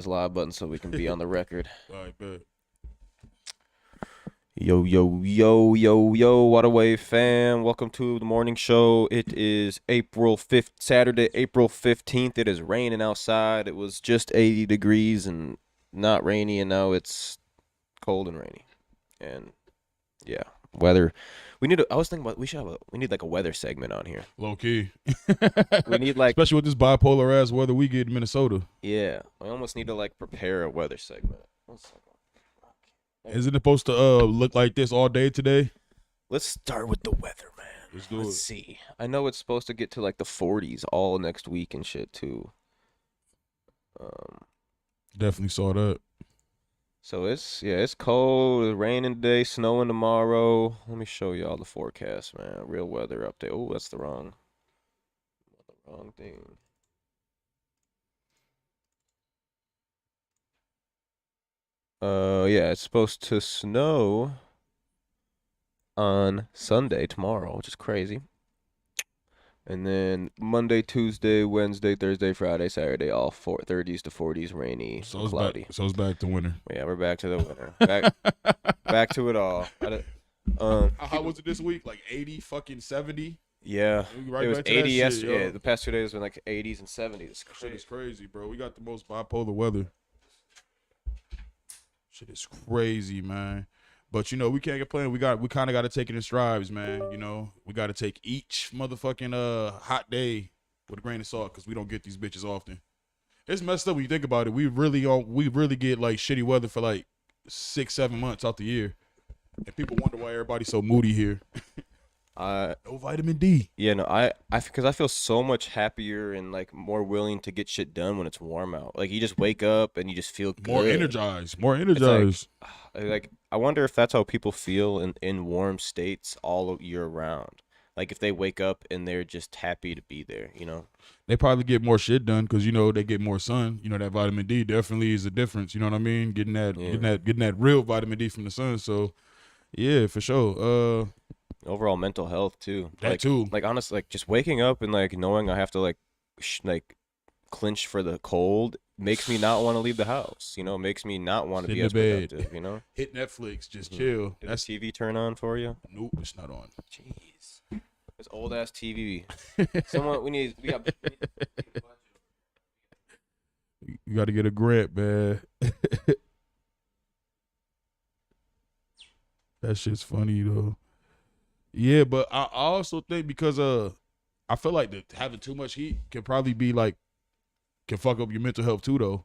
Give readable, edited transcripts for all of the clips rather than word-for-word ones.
this live button so we can be on the record. All right, bet. Yo, yo, yo, yo, yo, Waterway fam. Welcome to the morning show. It is April 5th, Saturday, April 15th. It is raining outside. It was just 80 degrees and not rainy, and now it's cold and rainy. And yeah, weather. I was thinking about we need like a weather segment on here. Low key. We need like, Especially with this bipolar ass weather we get in Minnesota. yeah, we almost need to like prepare a weather segment. One second. Isn't it supposed to look like this all day today? Let's start with the weather, man. Let's do Let's it. see. I know it's supposed to get to like the 40s all next week and shit too. Definitely saw that. So it's cold, it's raining today, snowing tomorrow. Let me show y'all the forecast, man. Real weather update. Oh, that's the wrong thing. Yeah, it's supposed to snow on Sunday tomorrow, which is crazy. And then Monday, Tuesday, Wednesday, Thursday, Friday, Saturday, all 30s to 40s, rainy, So it's cloudy. back. So it's back to winter. Yeah, we're back to the winter. Back to it all. How was it this week? Like 80, fucking 70. Yeah, Right it was back to that 80 shit, yesterday. yo. Yeah, the past 2 days have been like 80s and 70s. Shit is crazy, bro. We got the most bipolar weather. Shit is crazy, man. But you know, we can't complain. We kind of got to take it in strides, man. You know, we got to take each motherfucking hot day with a grain of salt because we don't get these bitches often. It's messed up when you think about it. We really get like shitty weather for like 6-7 months out the year, and people wonder why everybody's so moody here. No vitamin D. Yeah, no, because I feel so much happier and like more willing to get shit done when it's warm out. Like you just wake up and you just feel good. More energized. Like I wonder if that's how people feel in warm states all year round. Like if they wake up and they're just happy to be there, you know? They probably get more shit done because you know they get more sun. You know that vitamin D definitely is a difference. You know what I mean? Getting that real vitamin D from the sun. So yeah, for sure. Overall mental health too. That like, too. Like honestly, like just waking up and like knowing I have to like clinch for the cold makes me not want to leave the house. You know, makes me not want to Sit be in as the bed. productive. You know, Hit Netflix, just Mhm. chill. Did That's the TV turn on for you? nope, it's not on. Jeez, this old ass TV. Someone we got. You got to get a grant, man. That shit's funny though. Yeah, but I also think because I feel like having too much heat can probably be like can fuck up your mental health too though.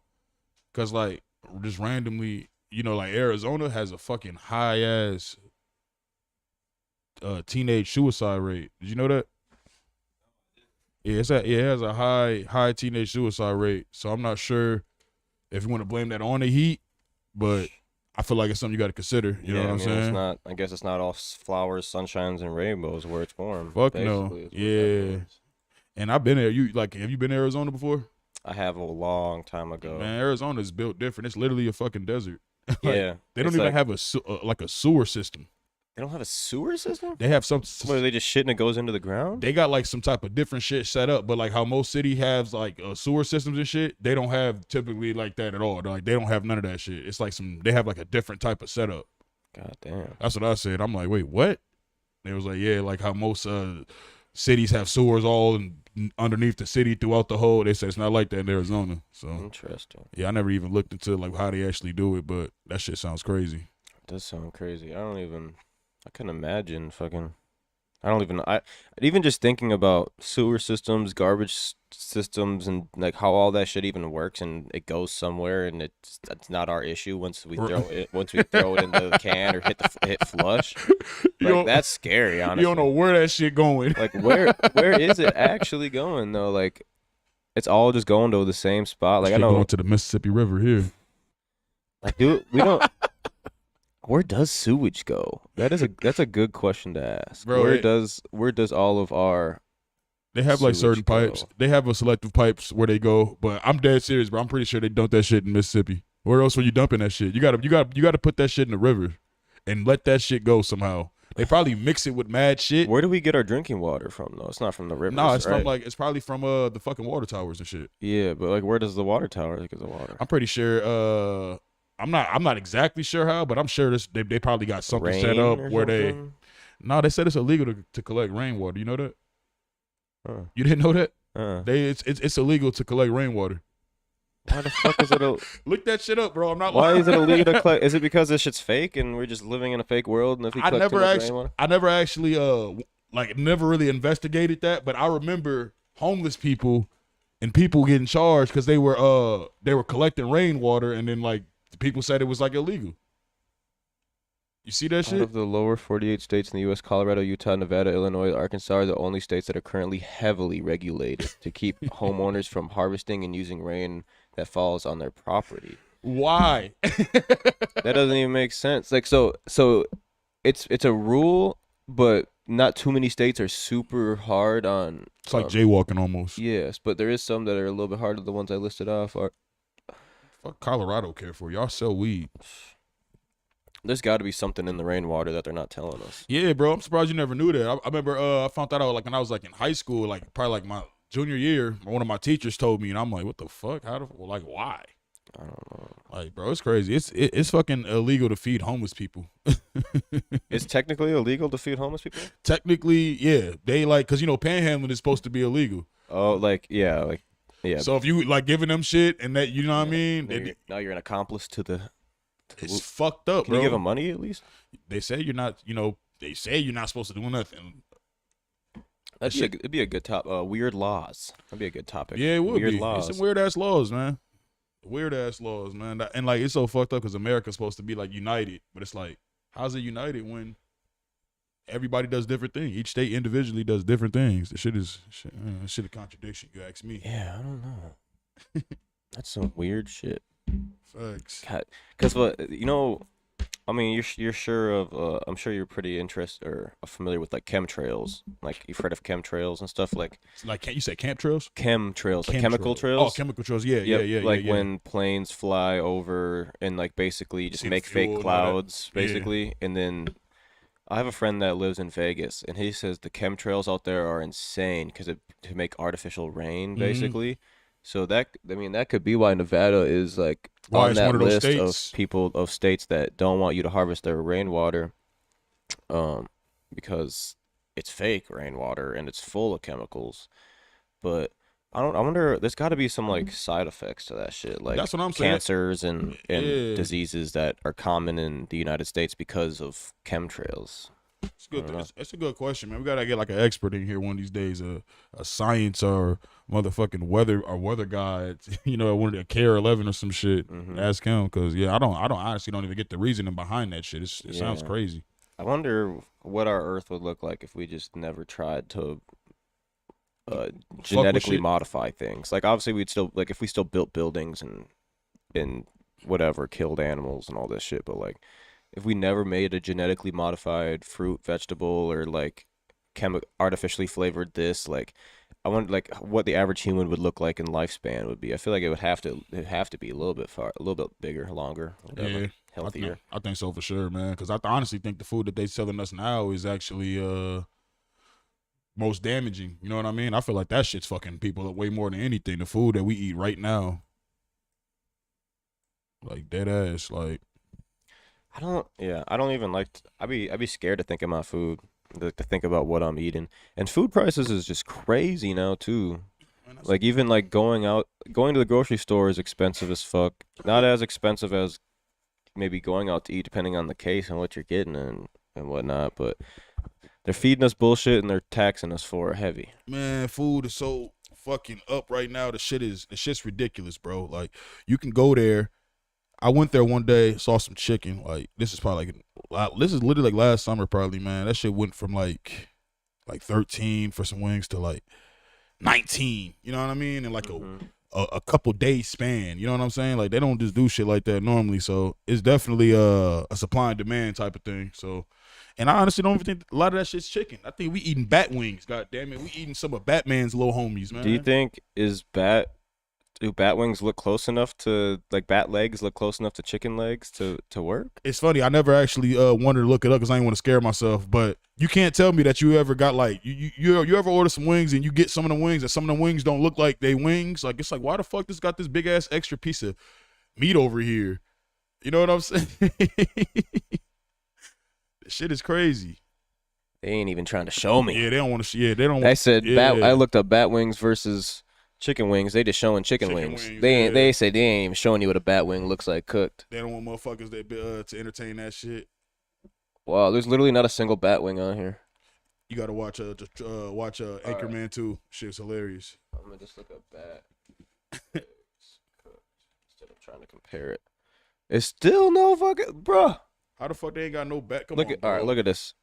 Cause like just randomly, you know, like Arizona has a fucking high ass teenage suicide rate. Did you know that? Yeah, it has a high teenage suicide rate. So I'm not sure if you want to blame that on the heat, but I feel like it's something you got to consider. You know what I'm saying? It's not. I guess it's not all flowers, sunshines, and rainbows where it's warm. Fuck no. basically, is what that Yeah. means. And I've been there. Have you been to Arizona before? I have a long time ago. Man, Arizona's built different. It's literally a fucking desert. Like, Yeah, they don't it's even like- have a sewer system. They don't have a sewer system. They have some. What, are they just shit and it goes into the ground? They got like some type of different shit set up, but like how most city has like sewer systems and shit, they don't have typically like that at all. Like they don't have none of that shit. It's like they have like a different type of setup. God damn. That's what I said. I'm like, wait, what? They was like, yeah, like how most cities have sewers all underneath the city throughout the whole. They said it's not like that in Arizona. So Interesting. yeah, I never even looked into like how they actually do it, but that shit sounds crazy. It does sound crazy. I couldn't imagine fucking. I even just thinking about sewer systems, garbage systems, and like how all that shit even works, and it goes somewhere, and it's not our issue once we throw it into the can or hit flush. Like that's scary, honestly. You don't know where that shit going. Like where is it actually going though? Like it's all just going to the same spot. Like I Shit know, going to the Mississippi River here. like dude, we don't. Where does sewage go? That's a good question to ask. Bro, where does all of our They have like sewage certain pipes. go? They have a selective pipes where they go, but I'm dead serious, bro. I'm pretty sure they dump that shit in Mississippi. Where else were you dumping that shit? You gotta put that shit in the river and let that shit go somehow. They probably mix it with mad shit. Where do we get our drinking water from though? It's not from the rivers. No, it's right? from it's probably from the fucking water towers and shit. Yeah, but like, where does the water tower get the water? I'm pretty sure. I'm not exactly sure how, but I'm sure they probably got something set up where they. No, they said it's illegal to collect rainwater. You know that? You didn't know that? It's illegal to collect rainwater. Why the fuck is it? Look that shit up, bro. I'm not. Why lying. is it illegal to collect? Is it because this shit's fake and we're just living in a fake world? And if we collect too much rainwater? I never actually never really investigated that, but I remember homeless people and people getting charged because they were collecting rainwater, and then like the people said it was like illegal. You see that shit? Out of the lower 48 states in the U.S., Colorado, Utah, Nevada, Illinois, Arkansas are the only states that are currently heavily regulated to keep homeowners from harvesting and using rain that falls on their property. Why? That doesn't even make sense. Like, so it's a rule, but not too many states are super hard on. It's like jaywalking almost. Yes, but there is some that are a little bit harder. The ones I listed off are. Fuck Colorado care for y'all sell weed. There's got to be something in the rainwater that they're not telling us. Yeah, bro. I'm surprised you never knew that. I remember I found that out like when I was like in high school, like probably like my junior year. One of my teachers told me, and I'm like, what the fuck? Why? I don't know. Like, bro, it's crazy. It's fucking illegal to feed homeless people. It's technically illegal to feed homeless people? Technically, yeah. They like, cause panhandling is supposed to be illegal. Oh, yeah. So if you like giving them shit and that, you know what I mean? Now you're an accomplice to the. It's fucked up, Can bro. you give them money at least? They say you're not. They say you're not supposed to do nothing. It'd be a good top. Weird laws. That'd be a good topic. Yeah, it would weird be. Laws. It's some weird ass laws, man. Weird ass laws, man. And like, it's so fucked up because America's supposed to be like united, but it's like, how's it united when everybody does different things? Each state individually does different things. The shit is a contradiction. You ask me. Yeah, I don't know. That's some weird shit. Facts. Because I mean, you're sure of. I'm sure you're pretty interested or familiar with like chemtrails. Like you've heard of chemtrails and stuff. Like you said chemtrails? Chemtrails, like chemical trails. Oh, chemical trails. Yeah, yeah. Like when planes fly over and like basically just make fake clouds, basically. And then I have a friend that lives in Vegas, and he says the chemtrails out there are insane because to make artificial rain, basically. So that could be why Nevada is like on that list of states that don't want you to harvest their rainwater, because it's fake rainwater and it's full of chemicals. But I wonder. There's got to be some like side effects to that shit, like that's what I'm saying. Cancers and diseases that are common in the United States because of chemtrails. It's good. It's a good question, man. We gotta get like an expert in here one of these days, a science or motherfucking weather guy, one of the KR11 or some shit. Ask him, because I honestly don't even get the reasoning behind that shit. It sounds crazy. I wonder what our Earth would look like if we just never tried to genetically modify things. Like obviously we'd still like if we still built buildings and whatever, killed animals and all this shit, but like if we never made a genetically modified fruit, vegetable, or like artificially flavored this, like I wonder like what the average human would look like in lifespan would be. I feel like it would have to be a little bit bigger, longer, whatever, healthier. I think so for sure, man. Because I honestly think the food that they selling us now is actually most damaging. You know what I mean? I feel like that shit's fucking people up way more than anything. The food that we eat right now, like dead ass, like. I don't even like. I'd be scared to think of my food, to think about what I'm eating. And food prices is just crazy now too. Like even like going to the grocery store is expensive as fuck. Not as expensive as maybe going out to eat, depending on the case and what you're getting and whatnot. But they're feeding us bullshit and they're taxing us for it heavy. Man, food is so fucking up right now. The shit's ridiculous, bro. Like you can go there. I went there one day, saw some chicken. Like this is literally like last summer, probably, man. That shit went from like 13 for some wings to like 19. You know what I mean? In like a couple days span. You know what I'm saying? Like they don't just do shit like that normally. So it's definitely a supply and demand type of thing. So, and I honestly don't even think a lot of that shit's chicken. I think we eating bat wings. God damn it, we eating some of Batman's little homies, man. Do you think is bat do bat wings look close enough to like bat legs look close enough to chicken legs to work? It's funny. I never actually wanted to look it up because I didn't want to scare myself. But you can't tell me that you ever got like you ever order some wings and you get some of the wings and some of the wings don't look like they wings. Like it's like why the fuck this got this big ass extra piece of meat over here? You know what I'm saying? This shit is crazy. They ain't even trying to show me. Yeah, they don't want to. Yeah, they don't. I said yeah. I looked up bat wings versus chicken wings. They just showing chicken wings. They say they ain't even showing you what a bat wing looks like cooked. They don't want motherfuckers to entertain that shit. Wow, there's literally not a single bat wing on here. You gotta watch Anchorman 2. Shit's hilarious. I'm gonna just look up bat instead of trying to compare it. It's still no fucking bruh. How the fuck they ain't got no bat? Come look on, at all right. Look at this.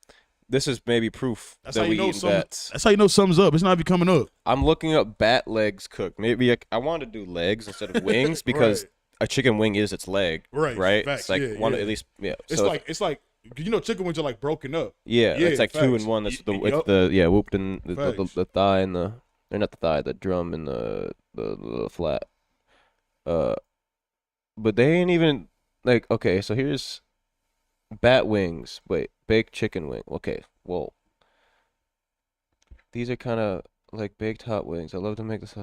This is maybe proof that's that how you we know eat bats. That's how you know something's up. It's not even coming up. I'm looking up bat legs cooked. Maybe I want to do legs instead of wings because Right. a chicken wing is its leg. Right. Right. Facts. It's like Yeah, one yeah. at least. Yeah. It's so like you know chicken wings are like broken up. yeah, yeah, it's like two facts. in one. That's Yup. it's the whooped in Facts. the thigh and the or not the thigh, the drum and the flat. But they ain't even like okay. So here's bat wings. Wait, baked chicken wing. Okay, well, these are kind of like baked hot wings. I love to make this.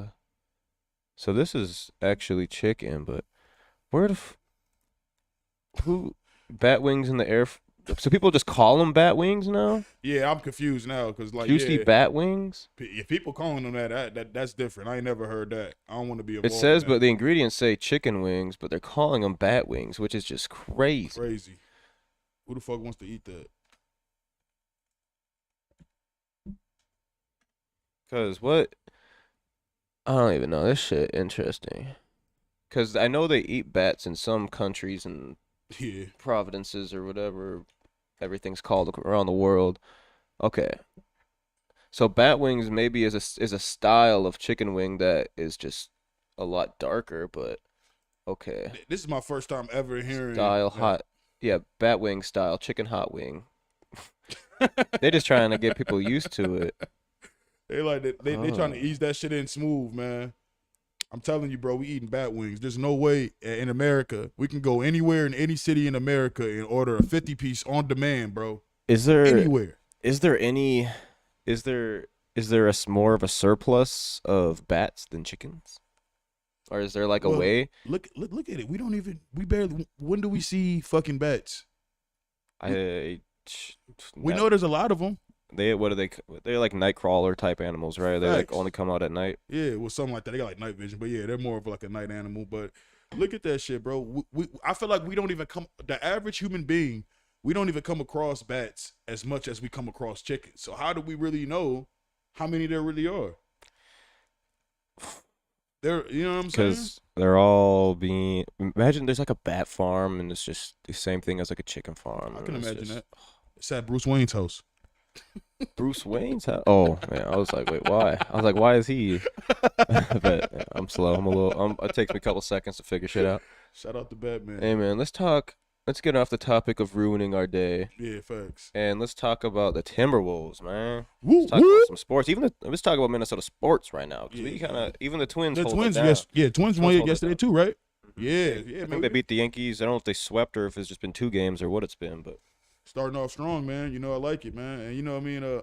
So this is actually chicken, but where the who bat wings in the air? So people just call them bat wings now? Yeah, I'm confused now because like Juicy bat wings? if people calling them that's different. I ain't never heard that. I don't want to be involved. It says, in that. but the ingredients say chicken wings, but they're calling them bat wings, which is just crazy. Crazy. Who the fuck wants to eat that? Cause what? I don't even know. This shit interesting. Cause I know they eat bats in some countries and Yeah. provinces or whatever everything's called around the world. Okay. So bat wings maybe is a style of chicken wing that is just a lot darker, but okay. This is my first time ever hearing Style that. hot. Yeah, bat wing style, chicken hot wing. They're just trying to get people used to it. They like they trying to Oh. ease that shit in smooth, man. I'm telling you, bro, we eating bat wings. There's no way in America we can go anywhere in any city in America and order a 50 piece on demand, bro. Is there Anywhere. is there any is there more of a surplus of bats than chickens? Or is there like a Well, way? Look at it. We barely. When do we see fucking bats? I We know there's a lot of them. what are they? They're like night crawler type animals, right? They like Facts. only come out at night. Yeah, well, something like that. They got like night vision, but yeah, they're more of like a night animal. But look at that shit, bro. I feel like we don't even come. The average human being, we don't even come across bats as much as we come across chickens. So how do we really know how many there really are? You know what I'm saying? Because they're all being. Imagine there's like a bat farm, and it's just the same thing as like a chicken farm. I can and it's imagine just- that. It's at Bruce Wayne's house. Bruce Wayne's house. Oh man, I was like, wait, why? I was like, why is he? But yeah, I'm slow. I'm a little. It takes me a couple seconds to figure shit out. Shout out to Batman. Hey man, let's talk. Let's get off the topic of ruining our day, Yeah, facts. and let's talk about the Timberwolves, man. Woo, Let's talk woo. about some sports. Let's talk about Minnesota sports right now, because we Yeah. kind of even the Twins. The hold Twins, it down. yes, yeah, Twins Twins won hold it yesterday down. too, right? Mhm. Yeah, I yeah, think man. they beat the Yankees. I don't know if they swept or if it's just been 2 games or what it's been, but Starting off strong, man. You know, I like it, man. And you know what I mean?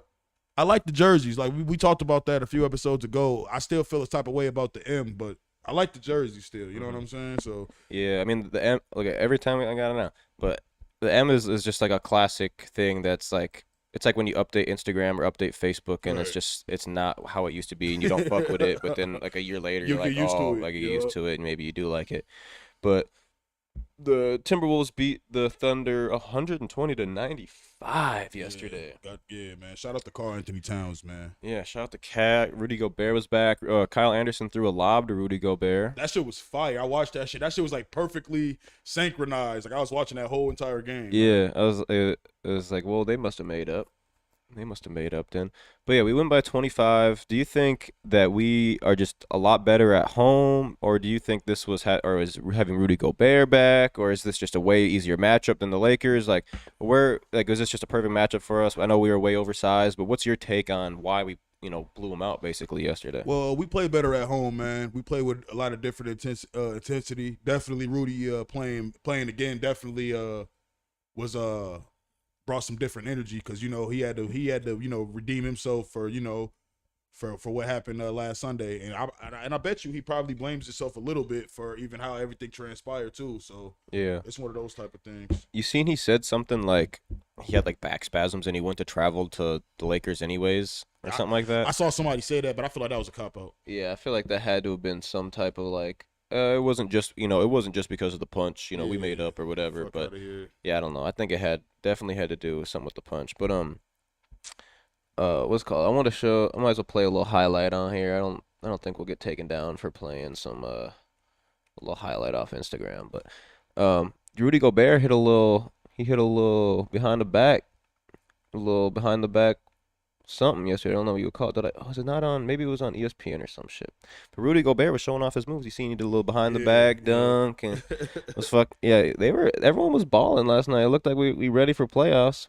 I like the jerseys. Like we talked about that a few episodes ago. I still feel this type of way about the M, but I like the jersey still. You know what I'm saying? So yeah, I mean the M. Look, every time I got it now, but the M is just like a classic thing. That's like it's like when you update Instagram or update Facebook, and Right. it's not how it used to be, and you don't fuck with it. But then like a year later, You you're get like, used to oh, it, like you get yeah. used to it, and maybe you do like it. But the Timberwolves beat the Thunder 120-95 yesterday. Yeah, man. Shout out to Karl Anthony Towns, man. Yeah, shout out to Cat. Rudy Gobert was back. Kyle Anderson threw a lob to Rudy Gobert. That shit was fire. I watched that shit. That shit was like perfectly synchronized. Like I was watching that whole entire game. Yeah, it was like, well, they must have made up. They must have made up then. But yeah, we win by 25. Do you think that we are just a lot better at home, or do you think this was or is having Rudy Gobert back, or is this just a way easier matchup than the Lakers? Like, is this just a perfect matchup for us? I know we were way oversized, but what's your take on why we blew them out basically yesterday. Well, we play better at home, man. We play with a lot of different intensity. Definitely, Rudy playing again. Definitely was brought some different energy because he had to redeem himself for for what happened last Sunday, and I bet you he probably blames himself a little bit for even how everything transpired too. So Yeah. it's one of those type of things. You seen he said something like he had like back spasms and he went to travel to the Lakers anyways or something like I that. saw somebody say that, but I feel like that was a cop out. Yeah, I feel like that had to have been some type of like it wasn't just it wasn't just because of the punch, we made Yeah, up or whatever, fuck but out of here. yeah, I don't know. I think it had definitely had to do with something with the punch. But what's it called? I might as well play a little highlight on here. I don't think we'll get taken down for playing some a little highlight off Instagram, but Rudy Gobert hit a little behind the back, a little behind the back something yesterday. I don't know what you would call it. Was it not on? Maybe it was on ESPN or some shit. But Rudy Gobert was showing off his moves. You seen he did a little behind the back dunk and was yeah. Everyone was balling last night. It looked like we ready for playoffs.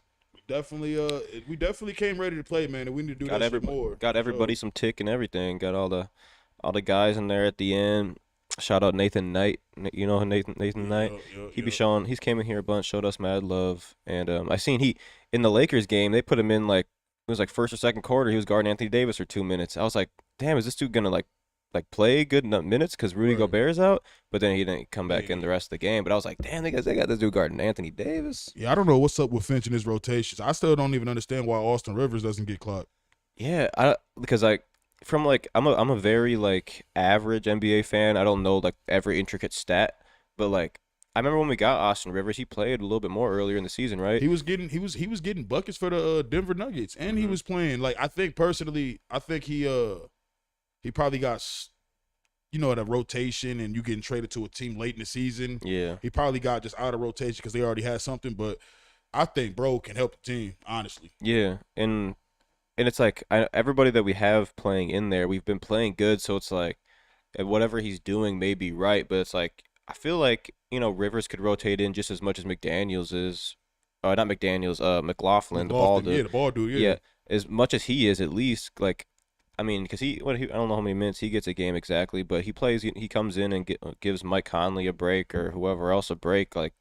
We definitely came ready to play, man, and we need to do Got that shit more. got everybody some tick and everything. Got all the guys in there at the end. Shout out Nathan Knight. You know Nathan Knight. He's came in here a bunch, showed us mad love, and I seen he in the Lakers game they put him in like it was like first or second quarter. He was guarding Anthony Davis for 2 minutes. I was like, damn, is this dude gonna like play good minutes because Rudy Right. Gobert's out? But then he didn't come back in the rest of the game. But I was like, damn, they got this dude guarding Anthony Davis. Yeah, I don't know what's up with Finch and his rotations. I still don't even understand why Austin Rivers doesn't get clocked. Yeah, because I'm a very like average NBA fan. I don't know like every intricate stat, but like I remember when we got Austin Rivers, he played a little bit more earlier in the season, right? He was getting buckets for the Denver Nuggets, and he was playing like I think he probably got at a rotation, and you getting traded to a team late in the season. Yeah. He probably got just out of rotation because they already had something, but I think bro can help the team honestly. Yeah, and it's like everybody that we have playing in there, we've been playing good, so it's like whatever he's doing may be right, but it's like I feel like Rivers could rotate in just as much as McDaniels is, not McDaniels, McLaughlin, the ball dude. Yeah, the ball dude. Yeah, as much as he is at least like. I mean, because I don't know how many minutes he gets a game exactly, but he plays. He comes in and gives Mike Conley a break or whoever else a break. Like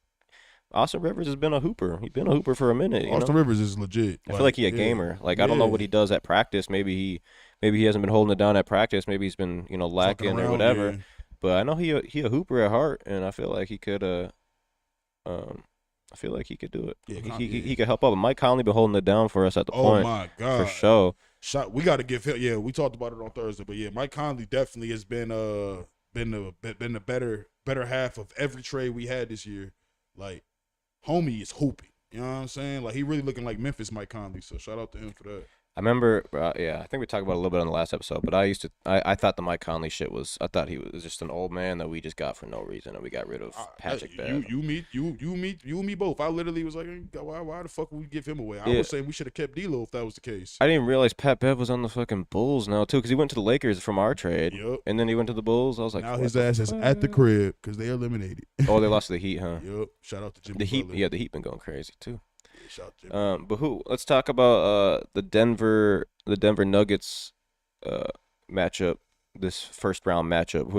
Austin Rivers has been a hooper. He's been a hooper for a minute. Austin Rivers is legit. I feel like he a gamer. Like I don't know what he does at practice. Maybe he hasn't been holding it down at practice. Maybe he's been lacking or whatever. Yeah. But I know he a hooper at heart, and I feel like he could I feel like he could do it. Yeah, he could help out. But Mike Conley been holding it down for us at the Oh point. my god, For sure. We got to give him. Yeah, we talked about it on Thursday, but yeah, Mike Conley definitely has been the better half of every trade we had this year. Like, homie is hooping. You know what I'm saying? Like, he really looking like Memphis Mike Conley. So shout out to him for that. I remember, I think we talked about it a little bit on the last episode, but I thought the Mike Conley shit I thought he was just an old man that we just got for no reason, and we got rid of Patrick Bev. You and me both. I literally was like, why the fuck would we give him away? I Yeah. was saying we should have kept D'Lo if that was the case. I didn't even realize Pat Bev was on the fucking Bulls now too, because he went to the Lakers from our trade, Yep. and then he went to the Bulls. I was like, Now what his the ass is at the fuck? crib because they eliminated. Oh, they lost to the Heat, huh? Yep. Shout out to Jimmy. The Heat, Butler. yeah, the Heat been going crazy too. Yeah, shout out to Jimmy. But let's talk about the Denver Nuggets matchup, this first round matchup.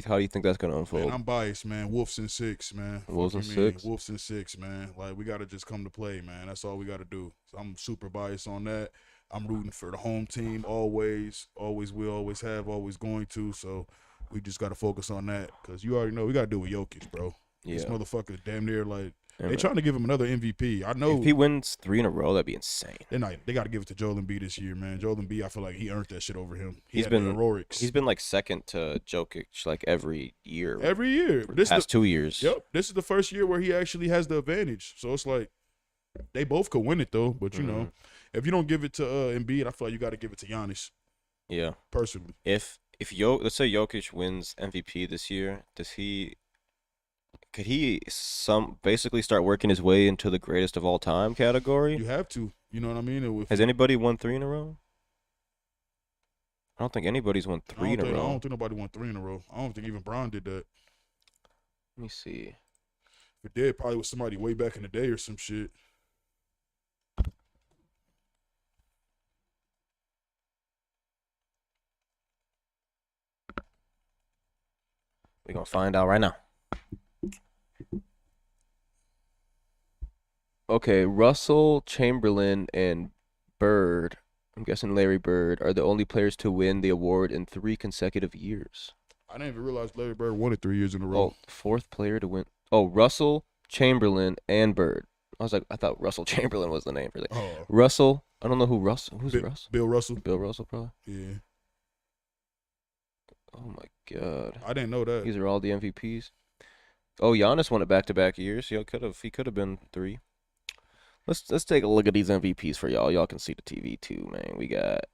How do you think that's gonna unfold? Man, I'm biased, man. Wolves in 6, man. Wolves in Fuck you mean? 6? Wolves in 6, man. Like, we got to just come to play, man. That's all we got to do. So I'm super biased on that. I'm rooting for the home team always. Always will, always have, always going to. So we just got to focus on that because you already know we got to do with Jokic, bro. Yeah. This motherfucker damn near like Yeah, they man. trying to give him another MVP. I know If he wins 3 in a row, that'd be insane. they got to give it to Joel Embiid this year, man. Joel Embiid, I feel like he earned that shit over him. He's had been the heroics He's been like second to Jokic like every year. every year. for the This is past 2 years. Yep, this is the first year where he actually has the advantage. So it's like they both could win it though, but you know, if you don't give it to Embiid, I feel like you got to give it to Giannis Yeah. personally. If let's say Jokic wins MVP this year, could he basically start working his way into the greatest of all time category? You have to, you know what I mean? Has anybody won 3 in a row? I don't think anybody's won I 3 in a don't row. think nobody won 3 in a row. I don't think even Bron did that. Let me see. If it did, probably was somebody way back in the day or some shit. We're gonna find out right now. Okay, Russell, Chamberlain, and Bird, I'm guessing Larry Bird, are the only players to win the award in 3 consecutive years. I didn't even realize Larry Bird won it 3 years in a row. Oh, fourth player to win. Oh, Russell, Chamberlain, and Bird. I thought Russell Chamberlain was the name for that. Oh, Russell, I don't know who Russell. Who's Russell? Bill Russell. Bill Russell, probably. Yeah, Oh my God, I didn't know that. these are all the MVPs. Oh, Giannis won it back-to-back years. He could have been 3. Let's take a look at these MVPs for y'all. Y'all can see the TV too, man. We got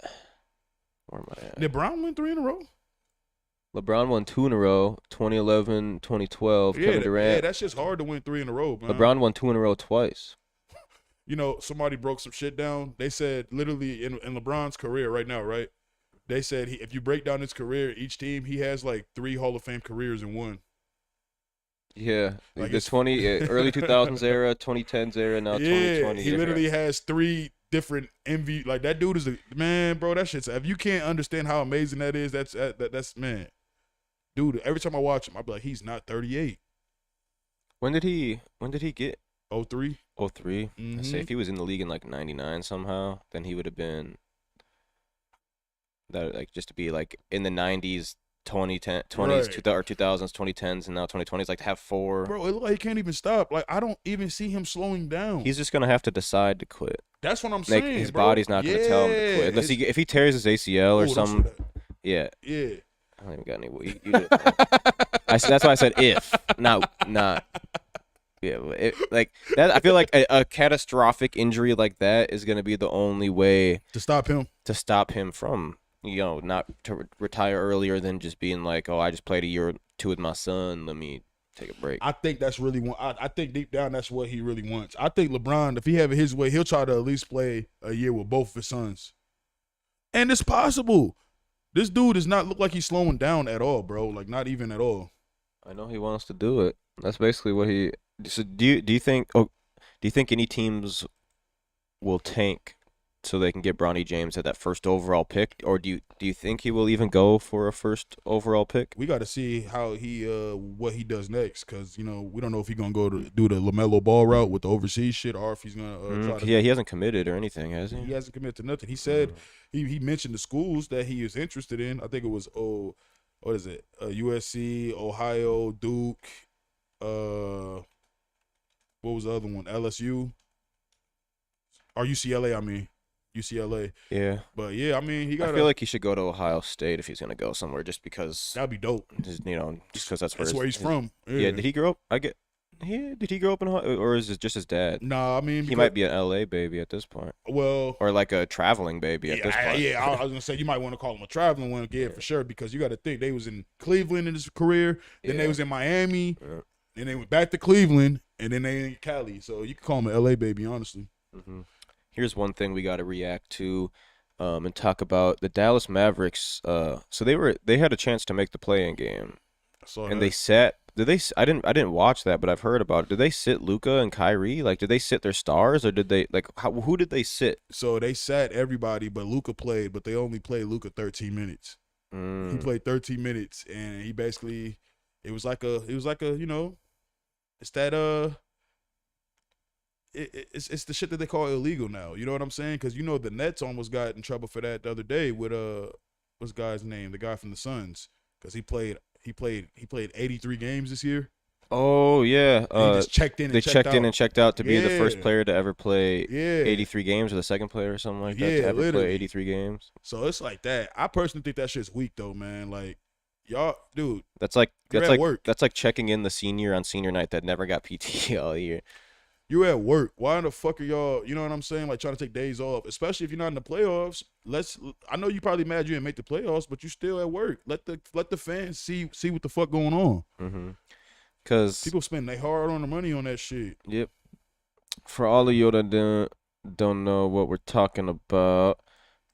where am I at? Did Brown win 3 in a row? LeBron won 2 in a row, 2011, 2012. Yeah, Kevin Durant. yeah, that's just hard to win 3 in a row, man. LeBron won 2 in a row twice. You know, somebody broke some shit down. They said literally in LeBron's career right now, right? They said if you break down his career, each team, he has like 3 Hall of Fame careers in one. Yeah, Like the it's- early 2000s era, 2010s era, now 2020. he literally has 3 different MVP. Like that dude is a man, bro. That shit's if you can't understand how amazing that is, that's man, dude. Every time I watch him, I be like, he's not 38. When did he get 03. 03? I Mhm. say if he was in the league in like 99 somehow, then he would have been that like just to be like in the 90s, 2010, 20s, Right. 2000s, 2010s, and now 2020s, like to have 4. Bro, it look like he can't even stop. Like I don't even see him slowing down. He's just gonna have to decide to quit. That's what I'm Like saying. his bro. body's not gonna tell him to quit unless if he tears his ACL or something. Yeah, Yeah. I don't even got any. That's why I said if, not. Yeah, like that. I feel like a catastrophic injury like that is gonna be the only way To stop him. to stop him from, not to retire earlier than just being like, oh, I just played a year or 2 with my son. Let me take a break. I think that's really what I think deep down that's what he really wants. I think LeBron, if he have it his way, he'll try to at least play a year with both of his sons. And it's possible. This dude does not look like he's slowing down at all, bro. Like not even at all. I know he wants to do it. That's basically what he. So do you think? Oh, do you think any teams will tank so they can get Bronny James at that first overall pick, or do you think he will even go for a first overall pick? We got to see how he what he does next, because we don't know if he's gonna go to do the LaMelo Ball route with the overseas shit, or if he's gonna try to. Yeah, he hasn't committed or anything, has he? He hasn't committed to nothing. He said he mentioned the schools that he is interested in. I think it was what is it? USC, Ohio, Duke. What was the other one? LSU or UCLA? I mean UCLA. Yeah, But yeah, I mean he got. I feel like he should go to Ohio State if he's gonna go somewhere, just because. that'd be dope. Just because that's That's where he's from. Yeah. Did he grow up? Did he grow up in Ohio, or is it just his dad? Nah, I mean He might be an LA baby at this point, well. or like a traveling baby at this point. Yeah, I was gonna say you might want to call him a traveling one, yeah, for sure, because you got to think they was in Cleveland in his career, then they Yeah. was in Miami, Yeah. then they went back to Cleveland, and then they in Cali. So you can call him an LA baby, honestly. Here's one thing we got to react to, and talk about the Dallas Mavericks. So they had a chance to make the play-in game, I saw and that. they sat. I didn't watch that, but I've heard about it. Did they sit Luka and Kyrie? Like, did they sit their stars, or did they who did they sit? So they sat everybody, but Luka played, but they only played Luka 13 minutes. He played 13 minutes, and he basically it was like a it's that it's the shit that they call illegal now. You know what I'm saying? Because the Nets almost got in trouble for that the other day with what's the guy's name? The guy from the Suns, because he played 83 games this year. Oh yeah, And he just checked in. And they checked in out. and checked out to be the first Yeah. player to ever play Yeah. 83 games, or the second player or something like that to Yeah, ever literally. play 83 games. So it's like that. I personally think that shit's weak though, man. Like y'all, dude. That's like You're at work. that's like checking in the senior on senior night that never got PT all year. You're at work. Why the fuck are y'all, you know what I'm saying? Like trying to take days off, especially if you're not in the playoffs. I know you probably mad you didn't make the playoffs, but you still at work. Let the fans see what the fuck going on. Because People spend their hard on the money on that shit. yep, for all of you that don't know what we're talking about,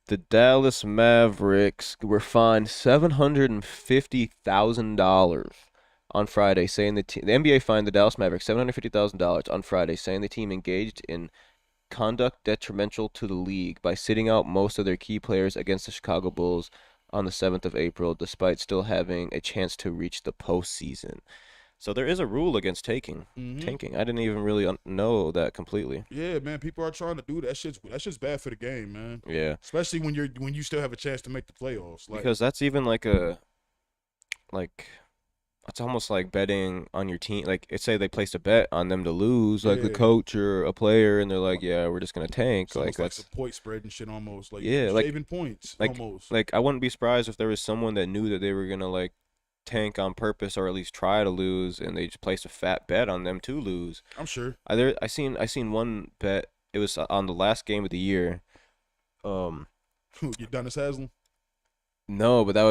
the Dallas Mavericks were fined $750,000 on Friday, saying the NBA fined the Dallas Mavericks $750,000 on Friday, saying the team engaged in conduct detrimental to the league by sitting out most of their key players against the Chicago Bulls on the 7th of April, despite still having a chance to reach the postseason. So there is a rule against Mm-hmm. tanking. I didn't even really know that completely. Yeah, man. People are trying to do that. That's just bad for the game, man. Yeah, Especially when you still have a chance to make the playoffs. Like, because that's even like it's almost like betting on your team. Like, it's say they placed a bet on them to lose, like the yeah, coach or a player, and they're like, "Yeah, we're just gonna tank." it's Like almost like some that's point spread and shit. Almost like yeah, shaving points. like Almost. like I wouldn't be surprised if there was someone that knew that they were gonna like tank on purpose or at least try to lose, and they just placed a fat bet on them to lose. I'm sure. I seen one bet. It was on the last game of the year. Um, You done this, Haslam? no, but that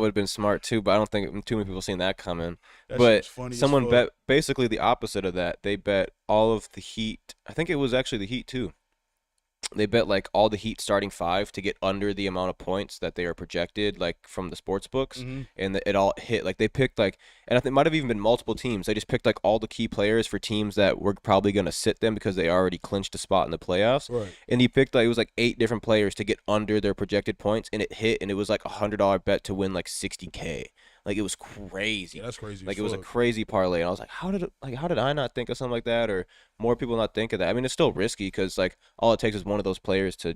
would have been smart too. But I don't think too many people seen that coming. That shit But was funny as someone fuck. bet basically the opposite of that. They bet all of the Heat. I think it was actually the Heat too. They bet like all the Heat starting five to get under the amount of points that they are projected, like from the sports books, Mm-hmm. and it all hit. Like they picked like, and I think it might have even been multiple teams. They just picked like all the key players for teams that were probably gonna sit them because they already clinched a spot in the playoffs. Right. And he picked like it was like 8 different players to get under their projected points, and it hit, and it was like $100 bet to win like 60K. Like it was crazy. Yeah, that's crazy. Like as it was a fuck. crazy parlay, and I was like, how did I not think of something like that, or more people not think of that? I mean, it's still risky because like all it takes is one of those players to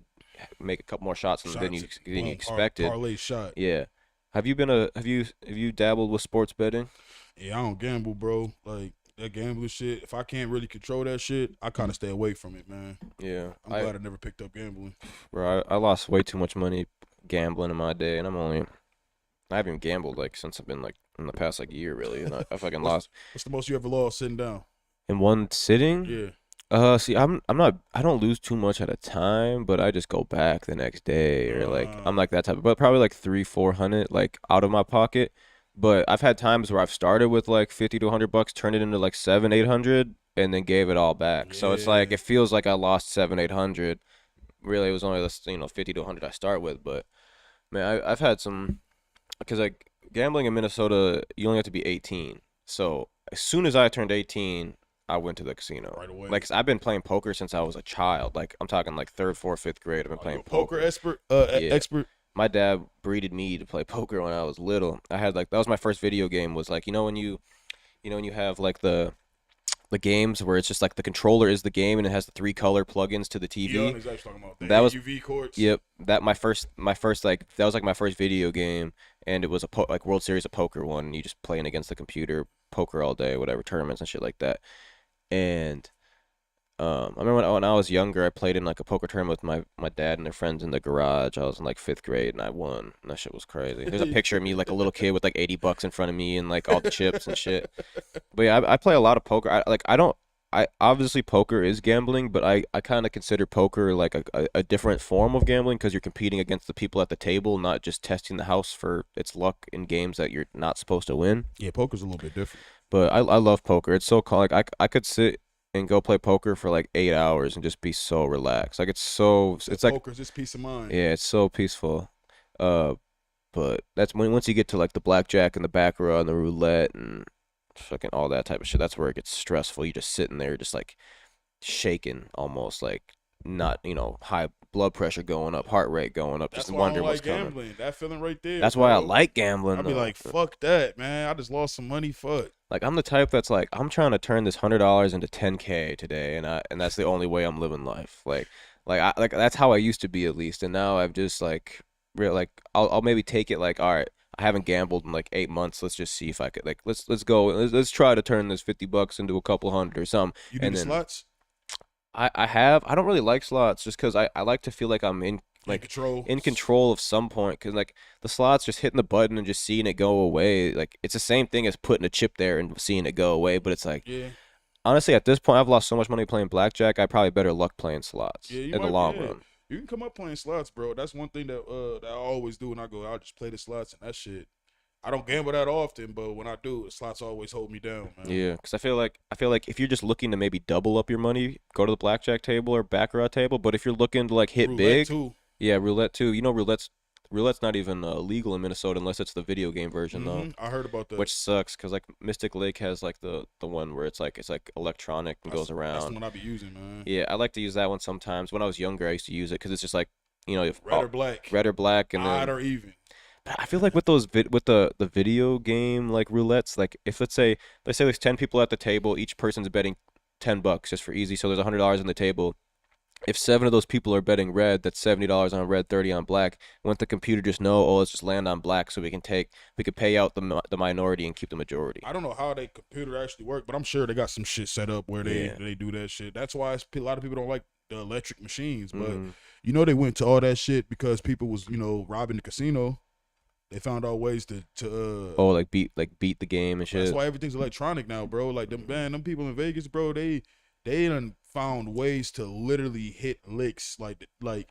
make a couple more shots than you Shots, than you boom, expected. parlay shot. Yeah. Have you dabbled with sports betting? Yeah, I don't gamble, bro. Like that gambling shit. If I can't really control that shit, I kind of stay away from it, man. Yeah. I'm glad I never picked up gambling. Bro, I lost way too much money gambling in my day, and I haven't even gambled like since I've been like in the past like year really, and I fucking lost What's the most you ever lost sitting down? in one sitting. Yeah. See, I'm not. I don't lose too much at a time, but I just go back the next day, or like I'm like that type of. But probably like 300-400 like out of my pocket. But I've had times where I've started with like 50 to $100, turned it into like 700-800, and then gave it all back. So it's like Yeah. it feels like I lost 700-800. Really, it was only 50 to 100 I start with. But man, I've had some because like gambling in Minnesota, you only have to be 18. So as soon as I turned 18, I went to the casino. Right away. Like, 'cause I've been playing poker since I was a child. Like, I'm talking like third, fourth, fifth grade. I've been Are you playing a poker poker. expert? Yeah. Expert. My dad breeded me to play poker when I was little. I had like that was my first video game. Was like when you have like the games where it's just like the controller is the game and it has the 3 color plugins to the TV. Yeah, I know exactly what you're talking about. The That was UV courts. Yep, that my first like that was like my first video game, and it was a like World Series of Poker one. And you just playing against the computer, poker all day, whatever tournaments and shit like that. And I remember when I was younger, I played in like a poker tournament with my dad and their friends in the garage. I was in like fifth grade and I won. And that shit was crazy. There's a picture of me like a little kid with like $80 in front of me and like all the chips and shit. But yeah, I play a lot of poker. I don't. I obviously poker is gambling, but I kind of consider poker like a different form of gambling because you're competing against the people at the table, not just testing the house for its luck in games that you're not supposed to win. Yeah, poker's a little bit different. But I love poker. It's so like I could sit and go play poker for like 8 hours and just be so relaxed. Like it's like Poker's just peace of mind. yeah, it's so peaceful. Uh, but that's when once you get to like the blackjack and the baccarat and the roulette and fucking all that type of shit, that's where it gets stressful. You just sitting there, just like shaking, almost like not high blood pressure going up, heart rate going up, That's just why I don't wondering what's like coming. gambling. That feeling right there. That's why I bro. like gambling I'd be though. like, fuck that, man. I just lost some money. Fuck. Like I'm the type that's like I'm trying to turn this $100 into 10K today, and that's the only way I'm living life. Like that's how I used to be at least, and now I've just like real like I'll maybe take it like all right. I haven't gambled in like 8 months. Let's just see if I could like let's go. Let's try to turn this $50 into a couple hundred or something. You do And the then slots? I don't really like slots just because I like to feel like I'm in Like like control. in control of some point because like the slots just hitting the button and just seeing it go away, like it's the same thing as putting a chip there and seeing it go away, but it's like Yeah. honestly at this point I've lost so much money playing blackjack. I probably better luck playing slots Yeah, you in the might, long yeah. run. You can come up playing slots, bro. That's one thing that I always do when I go out. Just play the slots and that shit. I don't gamble that often, but when I do, the slots always hold me down, man. Yeah, because I feel like if you're just looking to maybe double up your money, go to the blackjack table or baccarat table. But if you're looking to like hit Roulette big, too. yeah, roulette too. Roulette's not even legal in Minnesota unless it's the video game version though. Mhm. I heard about that. Which sucks because like Mystic Lake has like the one where it's like electronic and goes That's the around. one I be using, man. Yeah, I like to use that one sometimes. When I was younger, I used to use it because it's just like if Red or black. red or black, and Odd then or even. I feel like with those with the video game like roulettes, like if let's say there's 10 people at the table, each person's betting $10 just for easy. So there's $100 on the table. If seven of those people are betting red, that's $70 on red, 30 on black. Won't the computer just know, oh, let's just land on black so we could pay out the minority and keep the majority? I don't know how they computer actually work, but I'm sure they got some shit set up where Yeah. they do that shit. That's why a lot of people don't like the electric machines. But Mhm. they went to all that shit because people was robbing the casino. They found out ways to Oh, like beat the game and That's shit. why everything's electronic now, bro. Like them people in Vegas, bro. They done found ways to literally hit licks. Like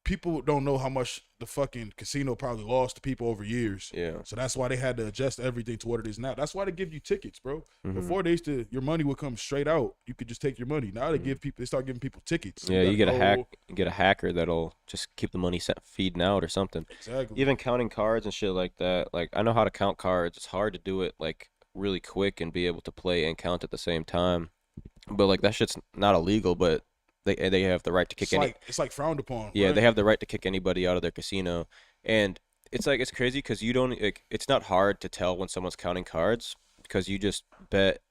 people don't know how much the fucking casino probably lost to people over years. Yeah. So that's why they had to adjust everything to what it is now. That's why they give you tickets, bro. Mhm. Before they used to, your money would come straight out. You could just take your money. Now they start giving people tickets. Yeah, you gotta go. get a hacker that'll just keep the money feeding out or something. Exactly. Even counting cards and shit like that. Like I know how to count cards. It's hard to do it like really quick and be able to play and count at the same time. But like that shit's not illegal, but they have the right to kick It's like frowned upon. yeah, right? they have the right to kick anybody out of their casino. And it's like it's crazy because you don't like it's not hard to tell when someone's counting cards because you just bet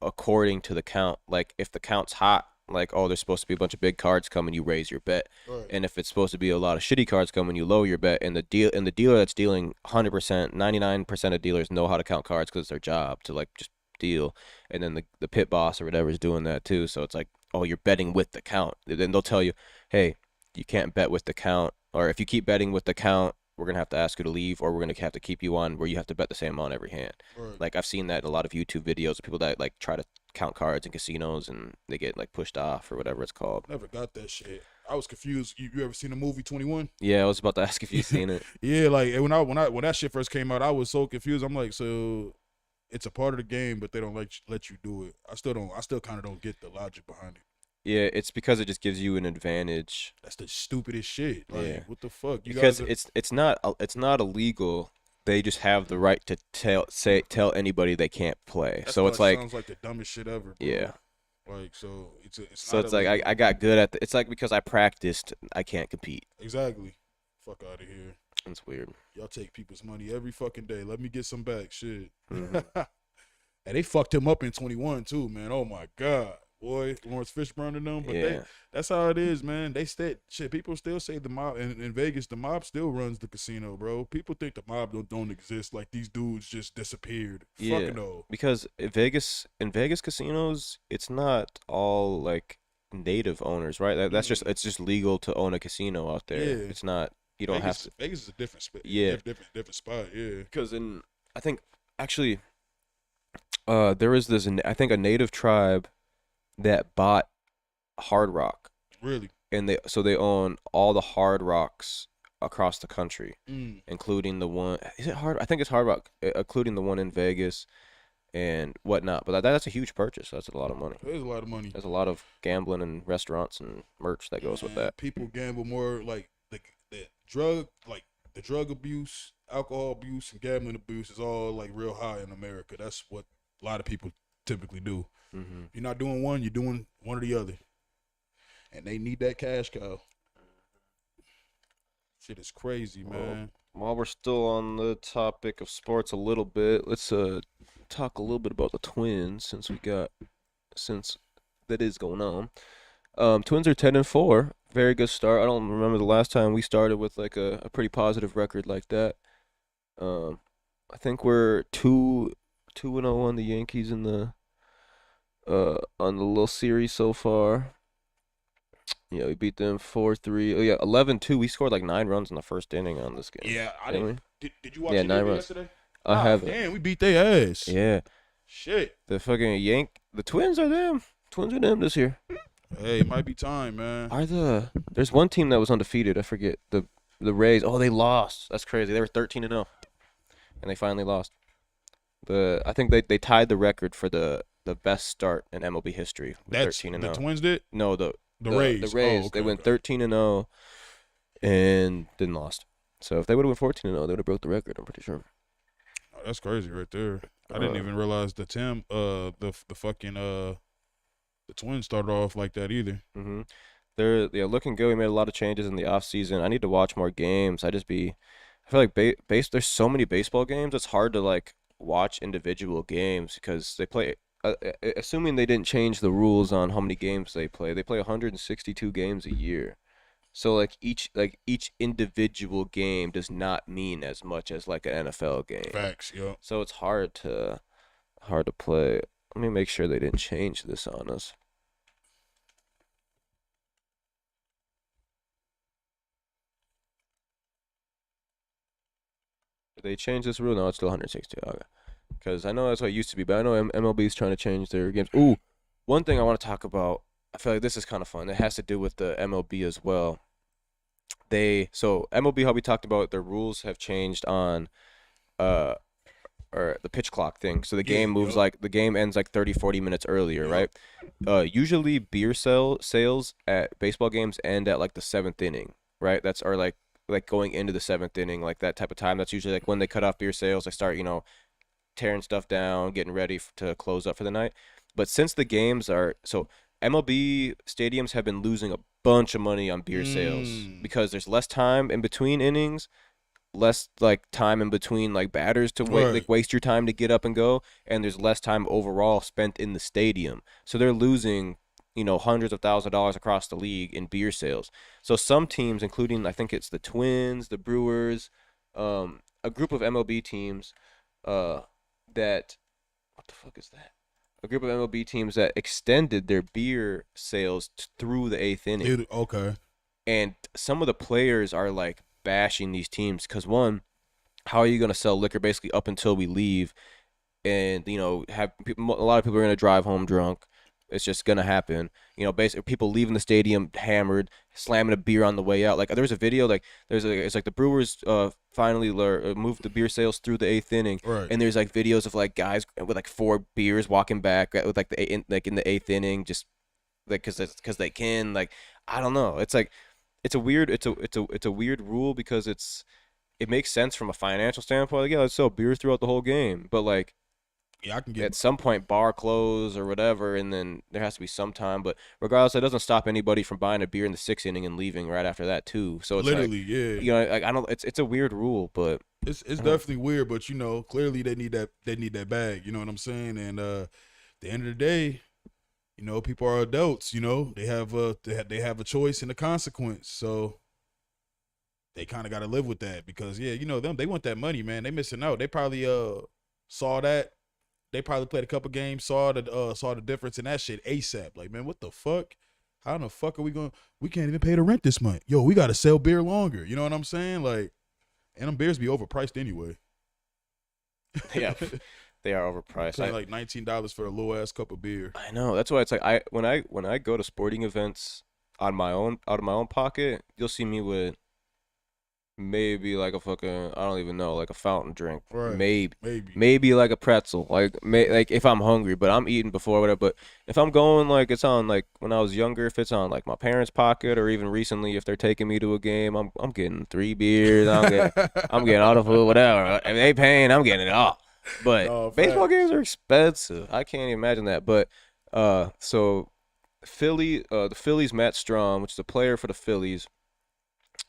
according to the count. Like if the count's hot, like oh there's supposed to be a bunch of big cards coming, you raise your bet. Right. And if it's supposed to be a lot of shitty cards coming, you lower your bet. And the dealer that's dealing 100%, 99% of dealers know how to count cards because it's their job to like just deal. And then the pit boss or whatever is doing that too. So it's like, oh, you're betting with the count. Then they'll tell you, hey, you can't bet with the count, or if you keep betting with the count, we're gonna have to ask you to leave, or we're gonna have to keep you on where you have to bet the same amount every hand. Right. Like I've seen that in a lot of YouTube videos of people that like try to count cards in casinos and they get like pushed off or whatever it's called. Never got that shit. I was confused. You ever seen the movie 21? Yeah, I was about to ask if you've seen it. Yeah, like when that shit first came out, I was so confused. I'm like, so it's a part of the game, but they don't let you do it. I still kind of don't get the logic behind it. Yeah, it's because it just gives you an advantage. That's the stupidest shit. Like, Yeah. what the fuck? You Because guys it's not illegal. They just have the right to tell anybody they can't play. that's So why it's it like sounds like the dumbest shit ever. Bro. yeah. Like so, it's So not it's like illegal. I got good at it's like because I practiced, I can't compete. Exactly. Fuck out of here. It's weird. Y'all take people's money every fucking day. Let me get some back. Shit. Mhm. And they fucked him up in 21 too, man. Oh my god. Boy, Lawrence Fishburne and them, but Yeah. that's how it is, man. They shit. People still say the mob in Vegas. The mob still runs the casino, bro. People think the mob don't exist. Like these dudes just disappeared. Yeah. Fucking no. Because in Vegas casinos, it's not all like native owners, right? That's just it's just legal to own a casino out there. Yeah. It's not you don't have to. Vegas is a different spot. Yeah. different spot. Yeah. Because I think actually, there is I think a native tribe that bought Hard Rock, Really. and they own all the Hard Rocks across the country, Mm. including the one. Is it Hard? I think it's Hard Rock, including the one in Vegas and whatnot. But that's a huge purchase. That's a lot of money. There's a lot of money. There's a lot of gambling and restaurants and merch that goes with Man, that. people gamble more like the drug abuse, alcohol abuse, and gambling abuse is all like real high in America. That's what a lot of people typically do. Hmm. You're not doing one, you're doing one or the other, and they need that cash cow. Shit is crazy, Well, man. While we're still on the topic of sports a little bit, let's talk a little bit about the Twins since that is going on. Twins are 10-4, very good start. I don't remember the last time we started with like a pretty positive record like that. I think we're 2-0 on the Yankees in the on the little series so far. Yeah, we beat them 4-3. Oh yeah, 11-2. We scored like 9 runs in the first inning on this game. Yeah, I Didn't didn't. Did you watch Yeah, the 9 game runs. yesterday? I Ah, haven't. Damn, we beat their ass. Yeah, Shit. the fucking the Twins are them. Twins are them this year. Hey, it might be time, man. There's one team that was undefeated. I forget the Rays. Oh, they lost. That's crazy. They were 13-0, and they finally lost. I think they tied the record for the best start in MLB history with That's 13-0. the Twins did. No, The Rays. The Rays. Oh, They okay, went okay. 13-0 and then lost. So if they would have went 14-0, they would have broke the record. I'm pretty sure. Oh, that's crazy right there. I didn't even realize the Twins started off like that either. They're looking good. We made a lot of changes in the off season. I need to watch more games. I feel like there's so many baseball games. It's hard to like watch individual games because they play. Assuming they didn't change the rules on how many games they play 162 games a year. So like each individual game does not mean as much as like an NFL game. Facts, yo. So it's hard to play. Let me make sure they didn't change this on us. Did they change this rule? No, it's still 162. Okay. Because I know that's what it used to be, but I know MLB is trying to change their games. Ooh, one thing I want to talk about. I feel like this is kind of fun. It has to do with the MLB as well. So MLB, how we talked about, their rules have changed on uh or the pitch clock thing. So the Yeah, game moves yo. like the game ends like 30, 40 minutes earlier, Yup. right? Usually beer sales at baseball games end at like the seventh inning, right? That's or like going into the seventh inning, like that type of time. That's usually like when they cut off beer sales. They start, tearing stuff down, getting ready to close up for the night. But since the games are so MLB stadiums have been losing a bunch of money on beer sales Mm. because there's less time in between innings, less like time in between like batters to Right. waste your time to get up and go, and there's less time overall spent in the stadium. So they're losing, hundreds of thousands of dollars across the league in beer sales. So some teams, including I think it's the Twins, the Brewers, a group of MLB teams, uh, that what the fuck is that? A group of MLB teams that extended their beer sales through the eighth inning, Okay. and some of the players are like bashing these teams because one, how are you going to sell liquor basically up until we leave, and have people, a lot of people are going to drive home drunk. It's just gonna happen. Basically people leaving the stadium hammered, slamming a beer on the way out. Like there was a video, like it's like the Brewers finally moved the beer sales through the eighth inning, Right. and there's like videos of like guys with like four beers walking back with like in the eighth inning, just like because they can. Like I don't know. It's like it's a weird rule because it makes sense from a financial standpoint. Like, yeah, let's sell beer throughout the whole game, but like Yeah, I can get at some point bar close or whatever, and then there has to be some time. But regardless, that doesn't stop anybody from buying a beer in the sixth inning and leaving right after that too. So it's like, literally, yeah. like I don't. It's a weird rule, but It's I don't. definitely weird, but clearly they need that bag, you know what I'm saying? And at the end of the day, people are adults, they have a choice and a consequence. So they kind of got to live with that because yeah, them, they want that money, man. They missing out. They probably saw that. They probably played a couple games, saw the difference in that shit ASAP. Like, man, what the fuck? How in the fuck are we going? We can't even pay the rent this month. Yo, we got to sell beer longer. You know what I'm saying? Like, and them beers be overpriced anyway. Yeah, they are overpriced. Pay like $19 for a little ass cup of beer. I know. That's why it's like when I go to sporting events on my own out of my own pocket, you'll see me with maybe like a fucking, I don't even know, like a fountain drink. Right. Maybe. Maybe. Maybe like a pretzel. Like if I'm hungry, but I'm eating before whatever. But if I'm going like it's on like when I was younger, if it's on like my parents' pocket or even recently if they're taking me to a game, I'm getting 3 beers. I'm getting all the food, whatever. If they paying, I'm getting it all. But No, baseball facts. games are expensive. I can't even imagine that. But so the Phillies, Matt Strom, which is a player for the Phillies.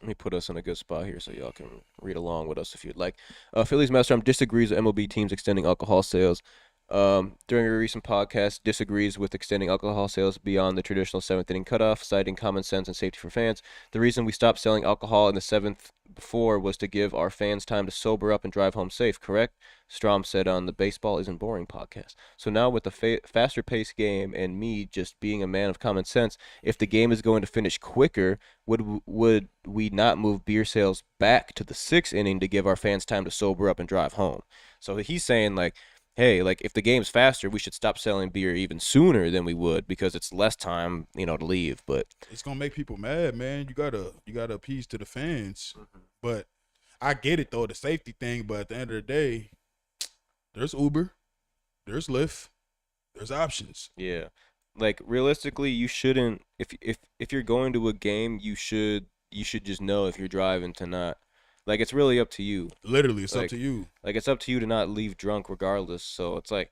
Let me put us in a good spot here so y'all can read along with us if you'd like. Phillies Maelstrom disagrees with MLB teams extending alcohol sales. During a recent podcast, disagrees with extending alcohol sales beyond the traditional seventh inning cutoff, citing common sense and safety for fans. The reason we stopped selling alcohol in the seventh before was to give our fans time to sober up and drive home safe, correct? Strom said on the Baseball Isn't Boring podcast. So now with the faster paced game and me just being a man of common sense, if the game is going to finish quicker, would we not move beer sales back to the sixth inning to give our fans time to sober up and drive home? So he's saying like, hey, like if the game's faster, we should stop selling beer even sooner than we would because it's less time, to leave. But It's gonna make people mad, man. You gotta appease to the fans. But I get it though, the safety thing. But at the end of the day, there's Uber, there's Lyft, there's options. yeah, like realistically, you shouldn't. If you're going to a game, you should just know if you're driving to not. Like it's really up to you. Literally, it's up Like to you. like it's up to you to not leave drunk regardless. So it's like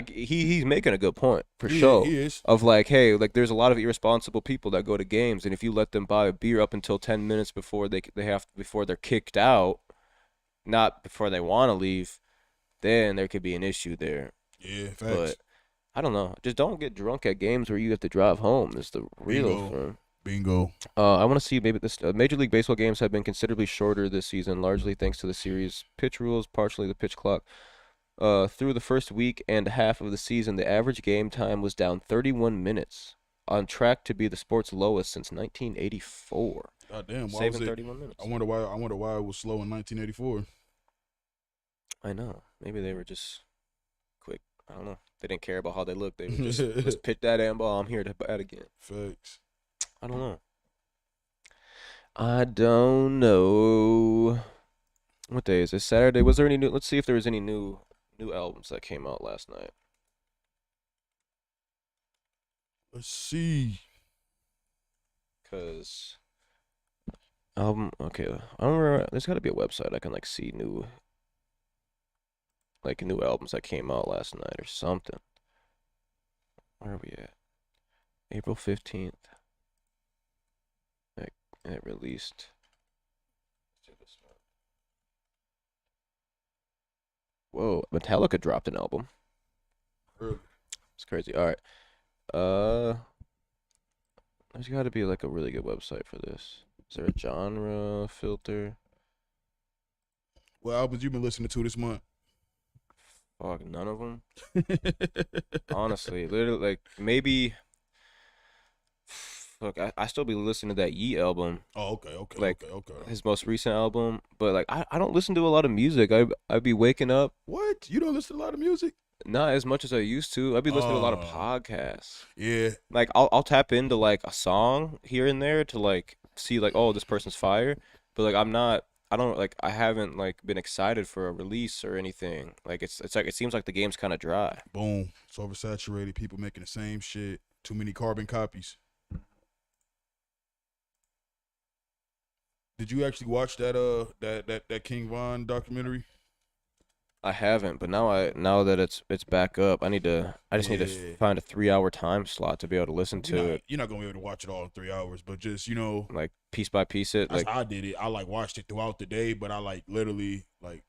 he's making a good point for Yeah, sure. he is. Of like, hey, like there's a lot of irresponsible people that go to games, and if you let them buy a beer up until 10 minutes before before they're kicked out, not before they want to leave, then there could be an issue there. Yeah, But facts. I don't know. Just don't get drunk at games where you have to drive home. Is the real Bingo. fun. Bingo. I want to see maybe this Major League Baseball games have been considerably shorter this season, largely thanks to the series pitch rules, partially the pitch clock. Through the first week and half of the season, the average game time was down 31 minutes, on track to be the sport's lowest since 1984. God damn, why was Saving it? 31 minutes. I wonder why. I wonder why it was slow in 1984. I know. Maybe they were just quick. I don't know. They didn't care about how they looked. They were just, let's pitch that damn ball. I'm here to bat again. Facts. I don't know. I don't know. What day is it? Saturday. Was there any new? Let's see if there was any new albums that came out last night. Let's see. Cause album. Okay, I don't remember. There's got to be a website I can like see new albums that came out last night or something. Where are we at? April 15th. It released. Whoa, Metallica dropped an album. Really? It's crazy. All right. Uh, there's got to be like a really good website for this. Is there a genre filter? What albums you been listening to this month? Fuck, none of them. Honestly, literally, like maybe. Fuck, I still be listening to that Yeet album, Oh, okay, okay, like okay, okay. his most recent album. But like, I don't listen to a lot of music. I'd be waking up What? You don't listen to a lot of music? not as much as I used to. I'd be listening to a lot of Oh. podcasts. Yeah. Like I'll tap into like a song here and there to like see like, oh, this person's fire, but like I haven't like been excited for a release or anything. Like it's like it seems like the game's kind of dry. Boom. It's oversaturated. People making the same shit. Too many carbon copies. Did you actually watch that King Von documentary? I haven't, but now that it's back up, I just need to Yeah. find a 3 hour time slot to be able to listen You're to not, it, you're not gonna be able to watch it all in 3 hours, but just like piece by piece it. that's Like, how I did it. I like watched it throughout the day, but I like literally like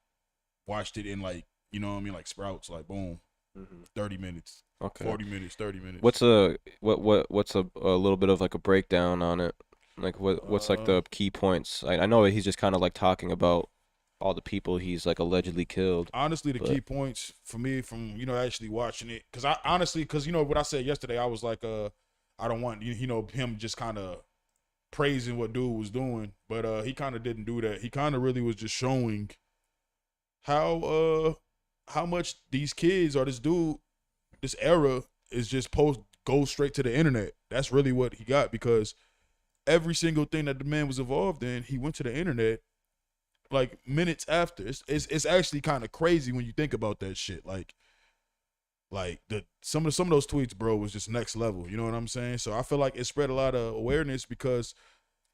watched it in like what I mean, like sprouts, like boom, 30 minutes, okay. 40 minutes, 30 minutes. What's a little bit of like a breakdown on it? Like what's like the key points? I know he's just kind of like talking about all the people he's like allegedly killed. Honestly, the But- key points for me from actually watching it, because I honestly, because what I said yesterday, I was like, I don't want him just kind of praising what dude was doing, but he kind of didn't do that. He kind of really was just showing how much these kids or this dude, this era is just go straight to the internet. That's really what he got, because every single thing that the man was involved in, he went to the internet like minutes after. It's actually kind of crazy when you think about that shit. Like some of those tweets, bro, was just next level. You know what I'm saying? So I feel like it spread a lot of awareness, because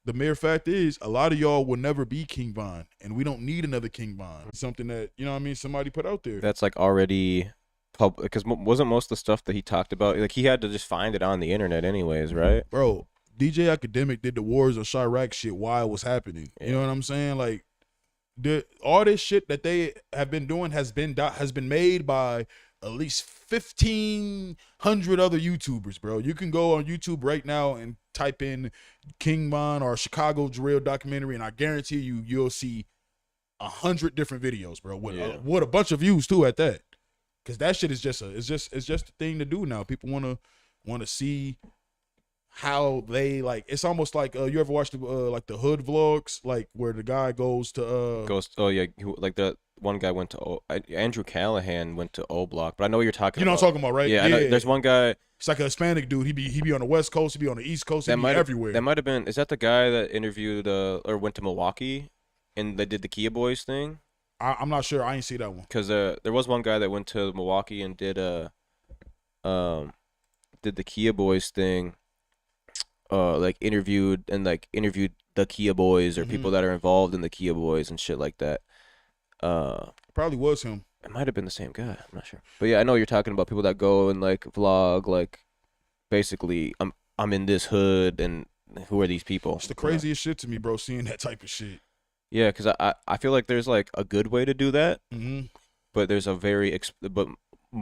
the mere fact is a lot of y'all will never be King Von, and we don't need another King Von. Something that somebody put out there. That's like already public, because wasn't most of the stuff that he talked about like he had to just find it on the internet anyways, right? Bro, DJ Academic did the Wars of Chirac shit while it was happening. You know what I'm saying? Like all this shit that they have been doing has been made by at least 1,500 other YouTubers, bro. You can go on YouTube right now and type in King Von or Chicago Drill documentary, and I guarantee you'll see 100 different videos, bro. With a bunch of views too at that, because that shit is just a thing to do now. People want to see how they like. It's almost like you ever watched the hood vlogs, like where the guy goes to Oh yeah, like the one guy went to Andrew Callahan went to O Block, but I know what you're talking you know about. what I'm talking about, right? Yeah, I know, there's one guy. It's like a Hispanic dude. He be on the West Coast. He be on the East Coast. He be everywhere. That might have been. Is that the guy that interviewed or went to Milwaukee, and they did the Kia Boys thing? I'm not sure. I ain't see that one. Because there was one guy that went to Milwaukee and did the Kia Boys thing. Like interviewed the Kia Boys or people that are involved in the Kia Boys and shit like that. Probably was him. It might have been the same guy. I'm not sure. But yeah, I know you're talking about people that go and like vlog, like basically, I'm in this hood, and who are these people? It's the You know? craziest shit to me, bro. Seeing that type of shit. Yeah, because I feel like there's like a good way to do that, Mm-hmm. but there's a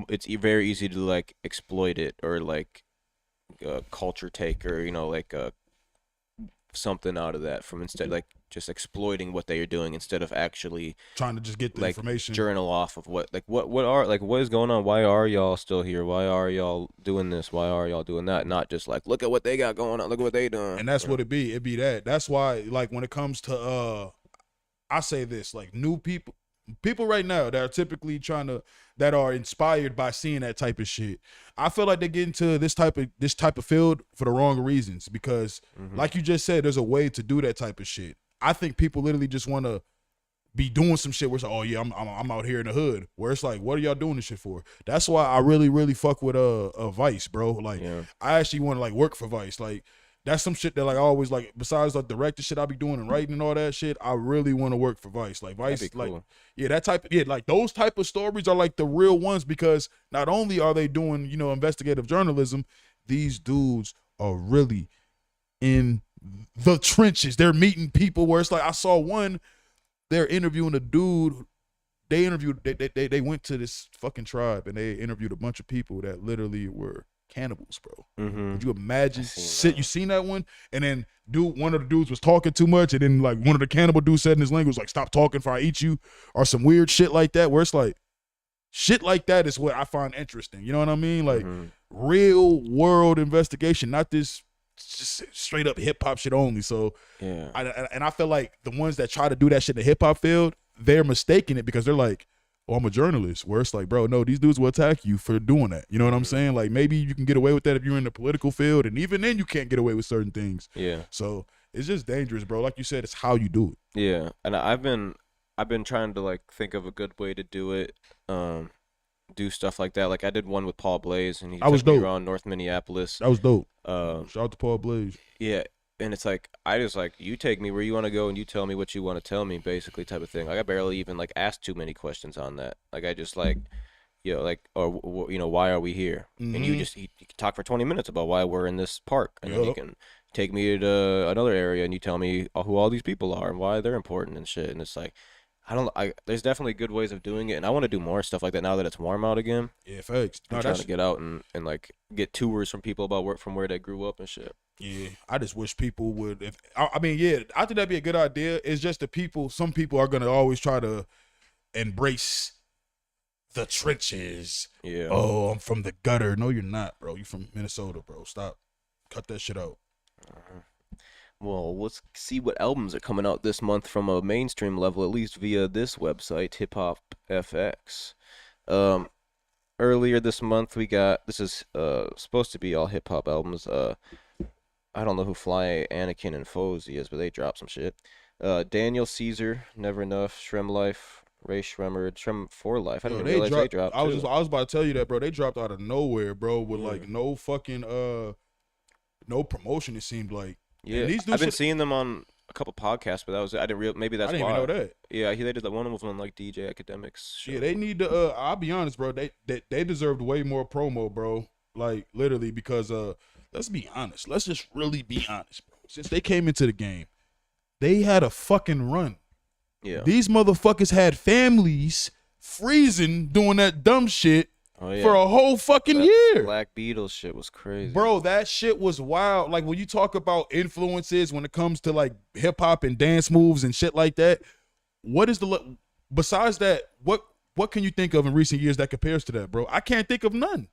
it's very easy to like exploit it or like culture take or like something out of that from instead like just exploiting what they are doing instead of actually Trying to just get the like information. journal off of what is going on, why are y'all still here, why are y'all doing this, why are y'all doing that, not just like look at what they got going on, look at what they doing. And that's what it be. It be that. That's why, like, when it comes to I say this, like, new people right now that are typically that are inspired by seeing that type of shit. I feel like they get into this type of field for the wrong reasons because, like you just said, there's a way to do that type of shit. I think people literally just want to be doing some shit where it's like, oh yeah, I'm out here in the hood. Where it's like, what are y'all doing this shit for? That's why I really fuck with Vice, bro. Like, Yeah. I actually want to like work for Vice. Like, that's some shit that like I always like. Besides like directing shit I be doing and writing and all that shit, I really want to work for Vice. Like Vice, That'd be cool. like that type of like those type of stories are like the real ones because not only are they doing investigative journalism, these dudes are really in the trenches. They're meeting people where it's like I saw one. They're interviewing a dude. They went to this fucking tribe and they interviewed a bunch of people that literally were cannibals, bro. Could you imagine? You seen that one? And then one of the dudes was talking too much, and then like one of the cannibal dudes said in his language like, "Stop talking, for I eat you," or some weird shit like that. Where it's like, shit like that is what I find interesting. You know what I mean? Like real world investigation, not this just straight up hip hop shit only. So Yeah. I feel like the ones that try to do that shit in the hip hop field, they're mistaking it because they're like, oh, I'm a journalist. Where it's like, bro, no, these dudes will attack you for doing that. You know what I'm saying? Like maybe you can get away with that if you're in the political field, and even then you can't get away with certain things. Yeah. So it's just dangerous, bro. Like you said, it's how you do it. Yeah. And I've been trying to like think of a good way to do it. Do stuff like that. Like I did one with Paul Blaze, and he That was took me dope. around North Minneapolis. That was dope. Um, Shout out to Paul Blaze. yeah, and it's like I just like you take me where you want to go, and you tell me what you want to tell me, basically type of thing. Like I barely even like asked too many questions on that. Like I just like, like or why are we here? And you can talk for 20 minutes about why we're in this park, and then you can take me to another area, and you tell me who all these people are and why they're important and shit. And it's like. There's definitely good ways of doing it, and I want to do more stuff like that now that it's warm out again. Yeah, thanks. I'm trying to get out and like get tours from people about from where they grew up and shit. Yeah, I just wish people would. I mean, yeah, I think that'd be a good idea. It's just some people are gonna always try to embrace the trenches. Yeah. Oh, I'm from the gutter. No, you're not, bro. You from Minnesota, bro. Stop. Cut that shit out. Well, let's see what albums are coming out this month from a mainstream level, at least via this website, Hip Hop FX. Earlier this month this is supposed to be all hip hop albums. I don't know who Fly Anakin and Fozy is, but they dropped some shit. Daniel Caesar, Never Enough, Shrem Life, Ray Shremmer, Shrem for Life. I didn't even realize they dropped. I was about to tell you that, bro. They dropped out of nowhere, bro, with like no fucking no promotion. It seemed like. Yeah, I've been seeing them on a couple podcasts, but I didn't maybe that's why. I didn't even know that. Yeah, they did that one of them on like DJ Academics show. Yeah, they need to. I'll be honest, bro. They deserved way more promo, bro. Like literally, because let's be honest. Let's just really be honest, bro. Since they came into the game, they had a fucking run. Yeah, these motherfuckers had families freezing doing that dumb shit. Oh, yeah. For a whole fucking year. Black Beatles shit was crazy. Bro, that shit was wild. Like when you talk about influences when it comes to like hip hop and dance moves and shit like that, besides that, what can you think of in recent years that compares to that, bro? I can't think of none.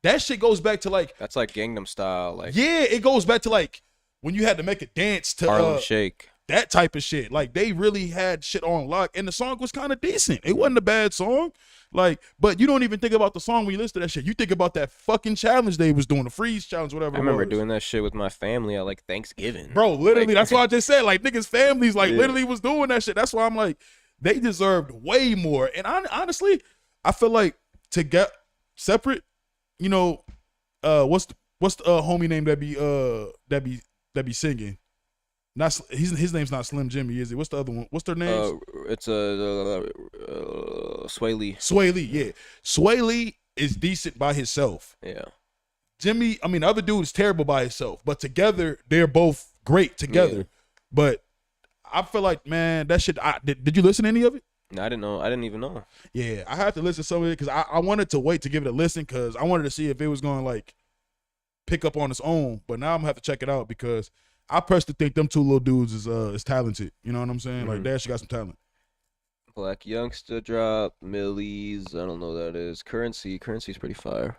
That shit goes back to like that's like Gangnam Style, like yeah, it goes back to like when you had to make a dance to Harlem Shake. That type of shit. Like they really had shit on lock, and the song was kind of decent. It wasn't a bad song. Like, but you don't even think about the song when you listen to that shit. You think about that fucking challenge they was doing, the freeze challenge, whatever. I remember doing that shit with my family at like Thanksgiving. Bro, literally, like, that's why I just said, like, niggas' families, like, literally was doing that shit. That's why I'm like, they deserved way more. And honestly, I feel like to get separate, what's the homie name that be singing? His name's not Slim Jimmy, is it? What's the other one? What's their names? It's a Sway Lee. Sway Lee, yeah. Sway Lee is decent by himself. Yeah. Jimmy, I mean, the other dude is terrible by himself, but together they're both great together. Yeah. But I feel like, man, that shit. Did you listen to any of it? No, I didn't know. I didn't even know. Yeah, I had to listen to some of it because I wanted to wait to give it a listen because I wanted to see if it was going to like pick up on its own. But now I'm gonna have to check it out because I personally think them two little dudes is talented. You know what I'm saying? Like, they actually got some talent. Black Youngster dropped. Millie's. I don't know what that is. Currency's pretty fire.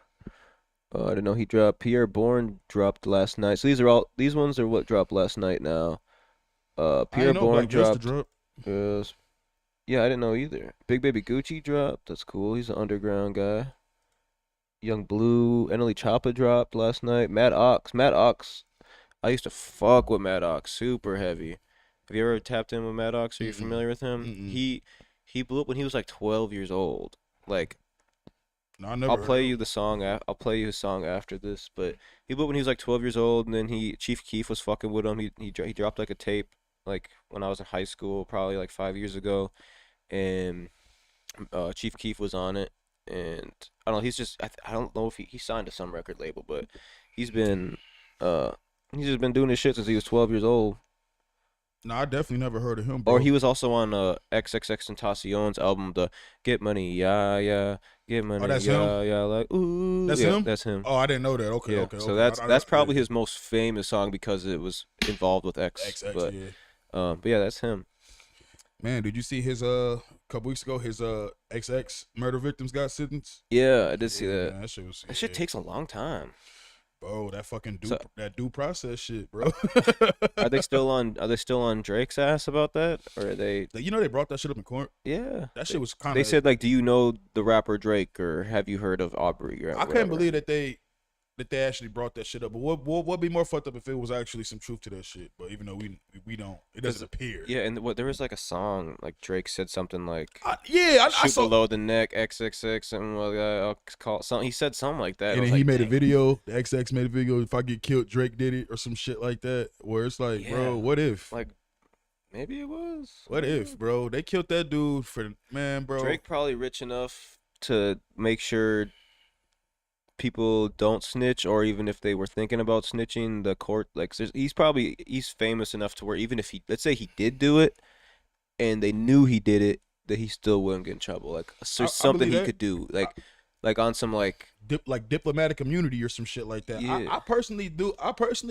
I didn't know he dropped. Pierre Bourne dropped last night. So these ones are what dropped last night now. Pierre Bourne dropped. Yes. Yeah, I didn't know either. Big Baby Gucci dropped. That's cool. He's an underground guy. Young Blue. Eneli Choppa dropped last night. Matt Ox. I used to fuck with Matt Ox. Super heavy. Have you ever tapped in with Matt Ox? Are you familiar with him? He blew up when he was like 12 years old. Like, no, I never. I'll play you the song. I'll play you his song after this. But he blew up when he was like 12 years old, and then Chief Keef was fucking with him. He dropped like a tape like when I was in high school, probably like 5 years ago, and Chief Keef was on it. And I don't know. He's just I don't know if he signed to some record label, but he's just been doing this shit since he was 12 years old. No, I definitely never heard of him, bro. Or he was also on XXXTentacion's album, the Get Money, yeah, Get Money, that's yeah, him? yeah, like ooh, That's yeah, him. That's him. Oh, I didn't know that. Okay, Yeah, okay. so okay. that's probably his most famous song because it was involved with X. XX, But yeah. but yeah, that's him. Man, did you see his couple weeks ago his XX murder victims got sentenced? Yeah, I did see that. Man, that shit was. That shit takes a long time. Bro, that fucking So- due process shit, bro. Are they still on Drake's ass about that, or are they? You know they brought that shit up in court. Yeah, That shit was kind of. They said like, do you know the rapper Drake, or have you heard of Aubrey? Or I whatever? can't believe that they actually brought that shit up. But what be more fucked up if it was actually some truth to that shit? But even though we don't, it doesn't appear. Yeah, and there was like a song like Drake said something like, I shoot saw. below the neck, XXX, and I'll call something. He said something like that. And I was then he like, made a dang. video. The XX made a video. If I get killed, Drake did it or some shit like that. Where it's like, bro, Yeah. what if? Like, maybe it was. What if, bro? They killed that dude for man, bro. Drake probably rich enough to make sure people don't snitch, or even if they were thinking about snitching, the court he's famous enough to where even if let's say he did do it, and they knew he did it, that he still wouldn't get in trouble. Like, so I something believe he that. could do, like on some like. Like diplomatic immunity or some shit like that. Yeah. I personally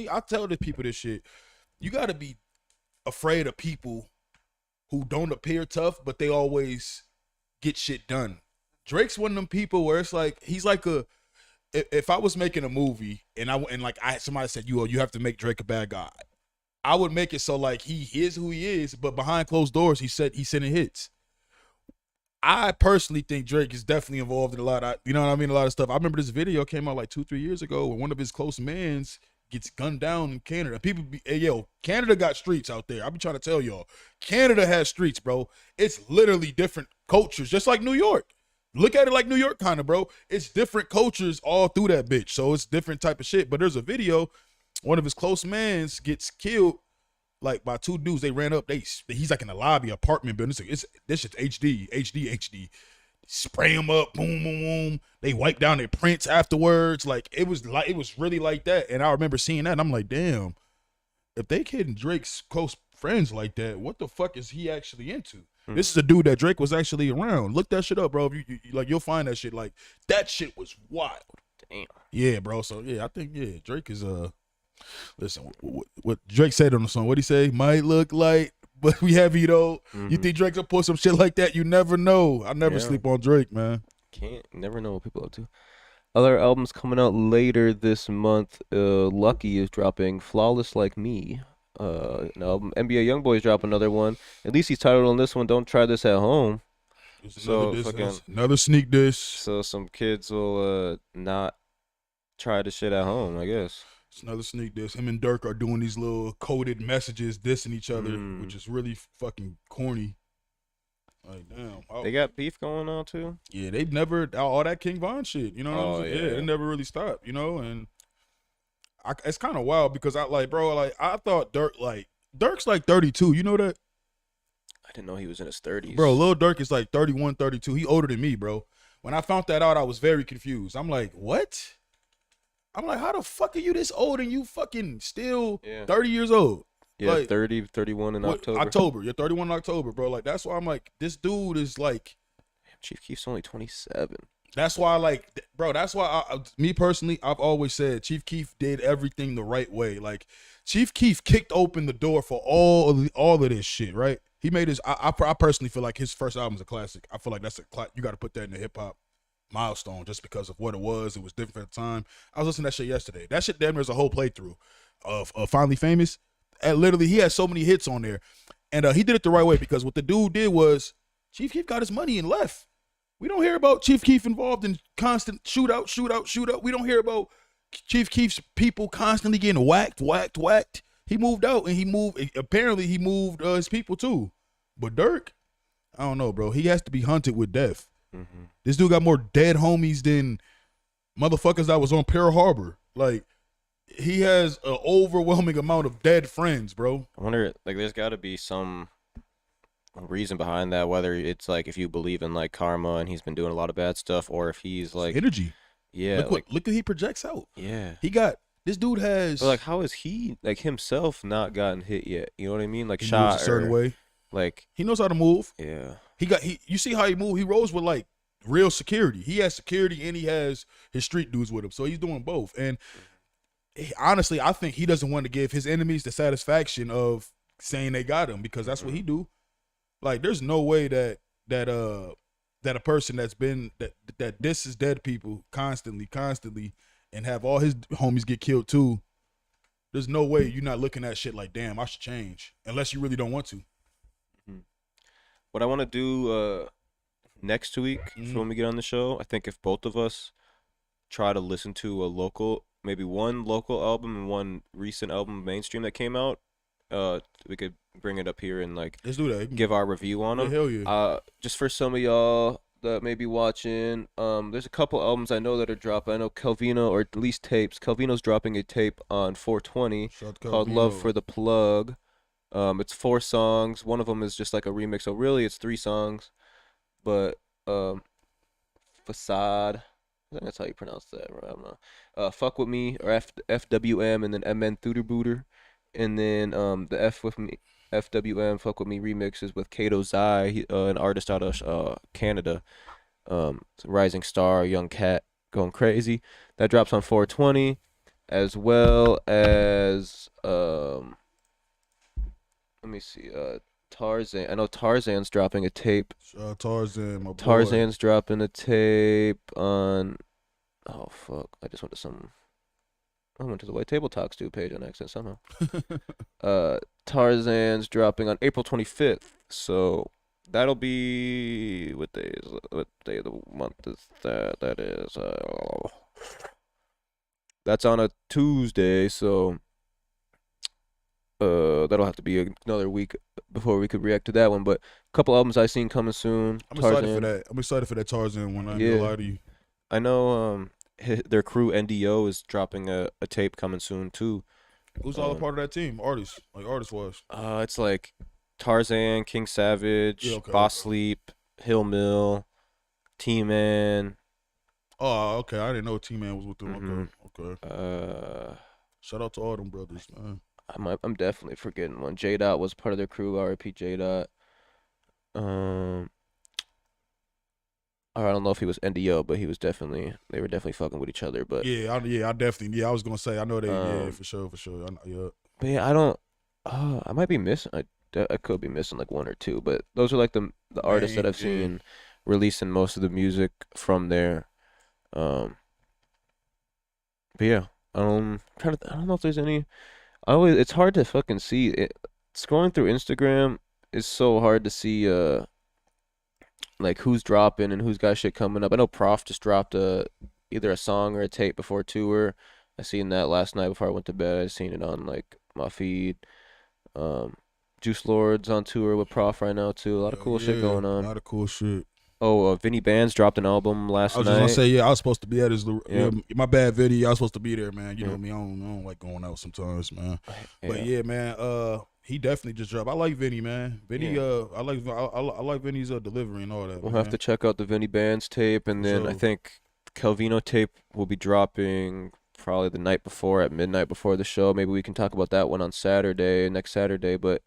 I tell the people this shit. You got to be afraid of people who don't appear tough, but they always get shit done. Drake's one of them people where it's like he's like if I was making a movie and somebody said you have to make Drake a bad guy, I would make it so like he is who he is, but behind closed doors he's sending hits. I personally think Drake is definitely involved in a lot of, you know what I mean, a lot of stuff. I remember this video came out like 2-3 years ago where one of his close mans gets gunned down in Canada. People hey, yo, Canada got streets out there. I be trying to tell y'all, Canada has streets, bro. It's literally different cultures, just like New York. Look at it like New York kind of, bro. It's different cultures all through that bitch. So it's different type of shit. But there's a video, one of his close mans gets killed like by two dudes. They ran up. He's like in a lobby apartment building. This shit's HD. Spray him up, boom, boom, boom. They wipe down their prints afterwards. Like it was really like that. And I remember seeing that. And I'm like, damn, if they kidding Drake's close friends like that, what the fuck is he actually into? This is a dude that Drake was actually around. Look that shit up, bro. If you like, you'll find that shit. Like that shit was wild. Damn. Yeah, bro. So yeah, I think Drake is listen, what Drake said on the song. What he say? Might look light, but we heavy though. You think Drake will pull some shit like that? You never know. I never sleep on Drake, man. Never know what people are up to. Other albums coming out later this month. Lucky is dropping Flawless Like Me. An album. NBA YoungBoy's dropping another one. At least he's titled on this one, Don't Try This at Home. Another sneak dish. So some kids will not try the shit at home, I guess. It's another sneak dish. Him and Dirk are doing these little coded messages dissing each other, which is really fucking corny. Like, damn. They got beef going on too? Yeah, they've never, all that King Von shit, you know what I'm saying? Yeah. They never really stopped, you know? And it's kind of wild because I thought Dirk, like, Dirk's like 32. You know that? I didn't know he was in his 30s. Bro, Lil Durk is like 31, 32. He older than me, bro. When I found that out, I was very confused. I'm like, what? I'm like, how the fuck are you this old and you fucking still 30 years old? Yeah, like, 30, 31 in October. October. You're 31 in October, bro. Like, that's why I'm like, this dude is like. Chief Keef's only 27. That's why, like, bro, that's why, me personally, I've always said Chief Keef did everything the right way. Like, Chief Keef kicked open the door for all of this shit, right? He made his, I personally feel like his first album is a classic. I feel like that's you got to put that in the hip hop milestone just because of what it was. It was different at the time. I was listening to that shit yesterday. That shit damn near is a whole playthrough of Finally Famous. And literally, he had so many hits on there. And he did it the right way because what the dude did was Chief Keef got his money and left. We don't hear about Chief Keef involved in constant shootout. We don't hear about Chief Keef's people constantly getting whacked. He moved out and apparently he moved his people too. But Dirk, I don't know, bro. He has to be hunted with death. Mm-hmm. This dude got more dead homies than motherfuckers that was on Pearl Harbor. Like, he has an overwhelming amount of dead friends, bro. I wonder, like, there's got to be some reason behind that, whether it's like if you believe in like karma and he's been doing a lot of bad stuff, or if he's like energy. Yeah, look what he projects out. Yeah, this dude has. But like, how is he like himself not gotten hit yet? You know what I mean? Like, he shot moves a certain way. Like, he knows how to move. Yeah, you see how he move? He rolls with like real security. He has security and he has his street dudes with him, so he's doing both. And honestly, I think he doesn't want to give his enemies the satisfaction of saying they got him because that's what he do. Like, there's no way that a person that's been that disses dead people constantly, and have all his homies get killed too. There's no way you're not looking at shit like, damn, I should change, unless you really don't want to. Mm-hmm. What I want to do next week for when we get on the show, I think if both of us try to listen to maybe one local album and one recent album mainstream that came out, we could bring it up here and like let's do that. Give our review on them. Hell yeah. Just for some of y'all that may be watching, there's a couple albums I know that are dropping. I know Calvino, or at least tapes. Calvino's dropping a tape on 420 called Love for the Plug. It's 4 songs. One of them is just like a remix, so really it's 3 songs. But Facade, I think that's how you pronounce that, right? I don't know. Fuck With Me, or FWM, and then MN Booter. And then the FWM Fuck With Me remixes with Kato Zai, an artist out of Canada. It's a rising star, young cat going crazy. That drops on 420, as well as let me see, Tarzan. I know Tarzan's dropping a tape. Tarzan, my boy. Tarzan's dropping a tape on. Oh fuck! I went to the White Table Talks page on accident somehow. Tarzan's dropping on April 25th, so that'll be what day of the month is that? That is that's on a Tuesday, so that'll have to be another week before we could react to that one. But a couple albums I seen coming soon. I'm excited for that Tarzan one. I'm gonna lie to you. I know their crew NDO is dropping a tape coming soon too. Who's all a part of that team? Artists was. It's like Tarzan, King Savage, Boss Sleep, Hill Mill, T-Man. Oh, okay. I didn't know T-Man was with them. Okay. Shout out to all them brothers, man. I'm definitely forgetting one. J Dot was part of their crew. R.I.P. J Dot. I don't know if he was NDO, but they were definitely fucking with each other. But I was gonna say, I know they, for sure. But yeah, I might be missing. I could be missing like 1 or 2, but those are like the artists that I've seen releasing most of the music from there. But yeah, I don't know if there's any. It's hard to fucking see it. Scrolling through Instagram is so hard to see like who's dropping and who's got shit coming up. I know Prof just dropped either a song or a tape before tour. I seen that last night before I went to bed. I seen it on like my feed. Juice Lord's on tour with Prof right now too. A lot of cool shit going on. A lot of cool shit. Oh, Vinny Bands dropped an album last night. I was just gonna say, I was supposed to be at his. My bad, Vinny. I was supposed to be there, man. You know me. I don't like going out sometimes, man. But yeah, man. He definitely just dropped. I like Vinny, man. Vinny, Yeah. I like Vinny's delivery and all that. We'll man. have to check out the Vinny Bands tape, and For then I sure. think Calvino tape will be dropping probably the night before at midnight before the show. Maybe we can talk about that one on Saturday, next Saturday. But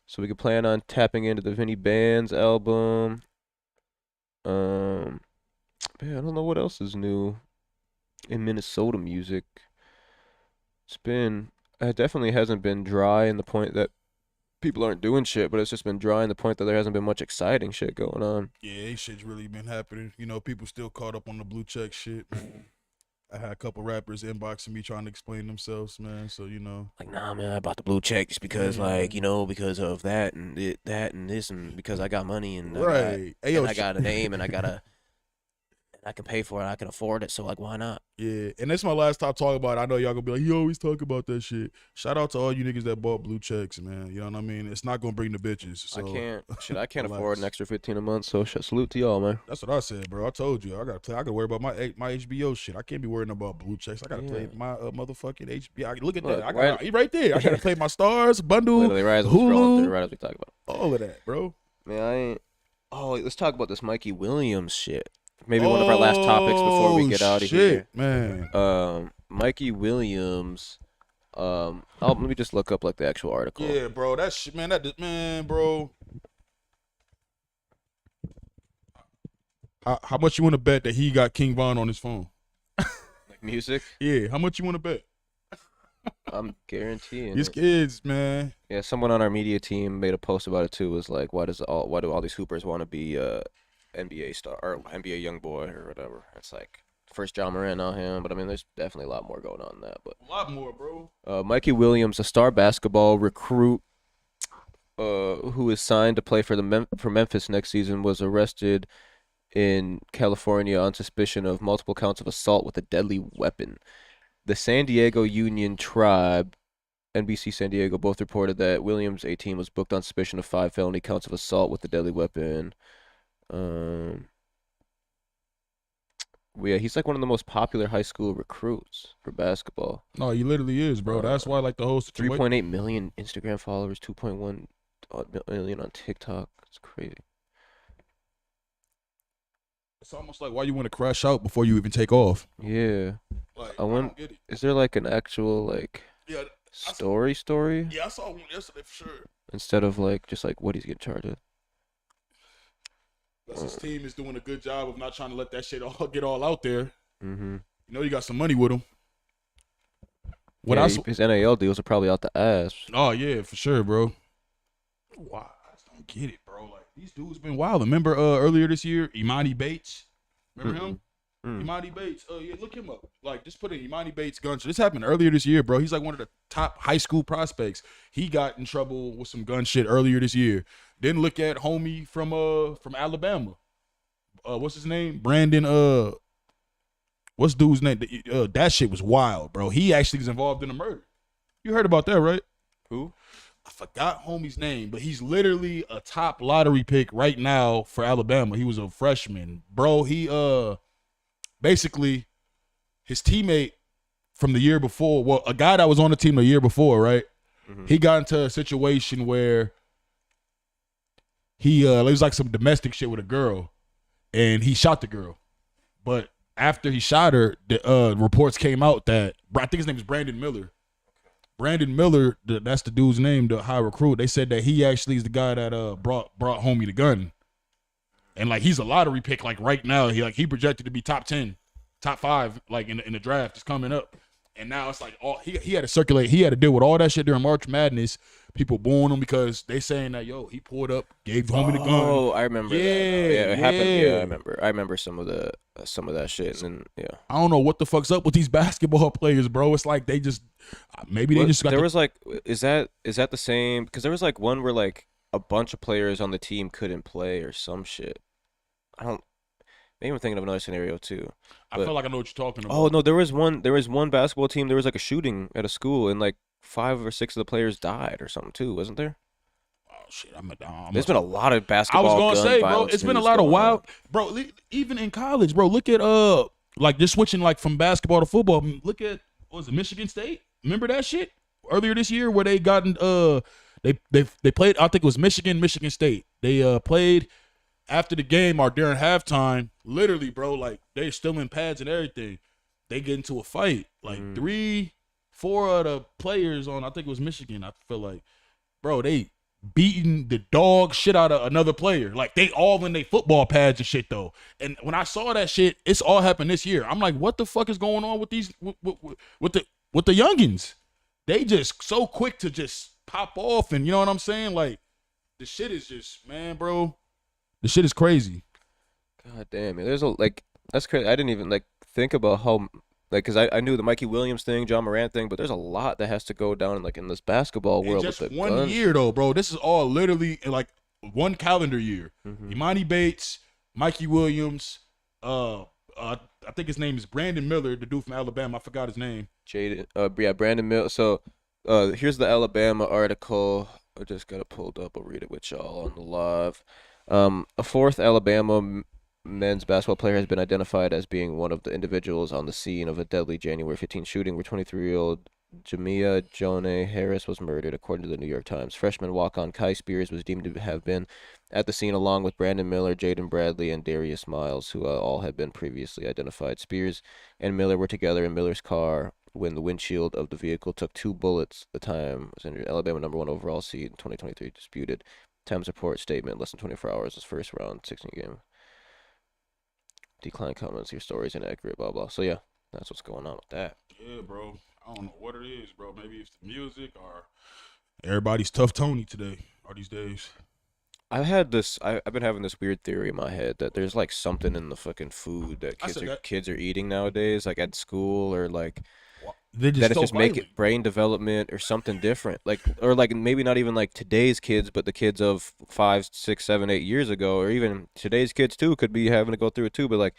so we can plan on tapping into the Vinny Bands album. Man, I don't know what else is new in Minnesota music. It definitely hasn't been dry in the point that people aren't doing shit, but it's just been dry in the point that there hasn't been much exciting shit going on. Yeah, ain't shit's really been happening. You know, people still caught up on the blue check shit. I had a couple rappers inboxing me trying to explain themselves, man. So you know, Like, nah, man, I bought the blue check just because, like, Yeah. because of that and that and this, and because I got money and right? Hey, yo, I got a name and I can pay for it, I can afford it, so like, why not? yeah, and this is my last time talking about it. I know y'all gonna be like, you always talk about that shit. Shout out to all you niggas that bought blue checks, man. You know what I mean? It's not gonna bring the bitches. So I can't afford relax. an extra 15 a month, so salute to y'all, man. That's what I said, bro. I told you I gotta worry about my HBO shit. I can't be worrying about blue checks. I gotta play Yeah. my motherfucking HBO. Look at Look, that. right- He right there. I gotta play my stars bundle, Literally, right as I'm scrolling through, Hulu, right as we talk about all of that, bro. it. Man, I ain't. Oh, let's talk about this Mikey Williams shit. Maybe one of our last topics before we get out of here. Shit, man. Mikey Williams. Let me just look up like the actual article. Yeah, bro. That shit, man. Man, bro. How much you want to bet that he got King Von on his phone? Like music. Yeah, how much you want to bet? I'm guaranteeing. These it. kids, man. Yeah, someone on our media team made a post about it too. Was like, why do all these hoopers want to be NBA star or NBA young boy or whatever? It's like first John Moran on him, but I mean, there's definitely a lot more going on than that. But A lot more, bro. Mikey Williams, a star basketball recruit, who is signed to play for for Memphis next season, was arrested in California on suspicion of multiple counts of assault with a deadly weapon. The San Diego Union Tribe, NBC San Diego, both reported that Williams, 18, was booked on suspicion of 5 felony counts of assault with a deadly weapon. Yeah, he's like one of the most popular high school recruits for basketball. No, he literally is, bro. That's why, like, the whole situation. 3.8 million Instagram followers, 2.1 million on TikTok. It's crazy. It's almost like why you want to crash out before you even take off. Yeah. Like, I wouldn't- don't get it. Is there like an actual like Yeah, story yeah, I saw one yesterday for sure. instead of like just like what he's getting charged with? That's his team is doing a good job of not trying to let that shit all get all out there. Mm-hmm. You know, you got some money with him. What Yeah, else? his NAL deals are probably out the ass. Oh yeah, for sure, bro. Wow, I just don't get it, bro. Like these dudes been wild. Remember earlier this year, Imani Bates. Remember him? Mm. Imani Bates. Oh yeah, look him up. Like just put in Imani Bates gunshot. This happened earlier this year, bro. He's like one of the top high school prospects. He got in trouble with some gun shit earlier this year. Then look at homie from Alabama. What's his name? Brandon. What's dude's name? That shit was wild, bro. He actually was involved in a murder. You heard about that, right? Who? I forgot homie's name, but he's literally a top lottery pick right now for Alabama. He was a freshman. Bro, he basically his teammate from the year before, well, a guy that was on the team the year before, right? Mhm. He got into a situation where he it was like some domestic shit with a girl and he shot the girl. But after he shot her, the reports came out that I think his name is Brandon Miller. Brandon Miller, that's the dude's name, the high recruit. They said that he actually is the guy that brought homie the gun, and like he's a lottery pick. Like right now, he projected to be top 10, top 5, like in the draft is coming up. And now it's like all he had to circulate. He had to deal with all that shit during March Madness. People booing him because they saying that he pulled up, gave homie the gun. Oh, I remember. Yeah, that. It happened. Yeah, yeah. I remember. I remember some of that shit. And yeah, I don't know what the fuck's up with these basketball players, bro. It's like they just maybe they just got there was like, is that the same? Because there was like one where like a bunch of players on the team couldn't play or some shit. Maybe I'm thinking of another scenario too. I feel like I know what you're talking about. Oh no, there was one basketball team. There was like a shooting at a school, and like 5 or 6 of the players died or something too, wasn't there? Oh shit, There's been a lot of I basketball. was gonna gun say, bro, violence it's been a news lot of going wild, on. bro. Even in college, bro. Look at like just switching like from basketball to football. Look at what was it, Michigan State? Remember that shit earlier this year where they They played. I think it was Michigan State. They played after the game or during halftime. Literally, bro, like they're still in pads and everything. They get into a fight. Like 4 of the players on, I think it was Michigan. I feel like, bro, they beating the dog shit out of another player. Like they all in their football pads and shit though. And when I saw that shit, it's all happened this year. I'm like, what the fuck is going on with these with the youngins? They just so quick to just pop off, and you know what I'm saying? Like the shit is just, man, bro. The shit is crazy. God damn it. There's a like that's crazy. I didn't even like think about how like because I knew the Mikey Williams thing, John Morant thing, but there's a lot that has to go down like in this basketball In world just with the one guns. year though, bro. This is all literally in like one calendar year. Mhm. Imani Bates, Mikey Williams, I think his name is Brandon Miller, the dude from Alabama. I forgot his name. Jaden, yeah, Brandon Mill. So, here's the Alabama article. I just got it pulled up. I'll read it with y'all on the live. A fourth Alabama men's basketball player has been identified as being one of the individuals on the scene of a deadly January 15th shooting where 23-year-old Jamia Jonah Harris was murdered, according to the New York Times. Freshman walk-on Kai Spears was deemed to have been at the scene along with Brandon Miller, Jaden Bradley, and Darius Miles, who all had been previously identified. Spears and Miller were together in Miller's car when the windshield of the vehicle took 2 bullets. The time was injured. Alabama #1 overall seed in 2023 disputed. Times report statement less than 24 hours. His first round 16 game. Decline comments. Your story's inaccurate. Blah blah. So yeah, that's what's going on with that. Yeah, bro. I don't know what it is, bro. Maybe it's the music or everybody's tough Tony today or these days. I've been having this weird theory in my head that there's like something in the fucking food that kids are eating nowadays, like at school or like They're that it's so just violent. making brain development or something different, like or like maybe not even like today's kids, but the kids of 5, 6, 7, 8 years ago, or even today's kids too could be having to go through it too. But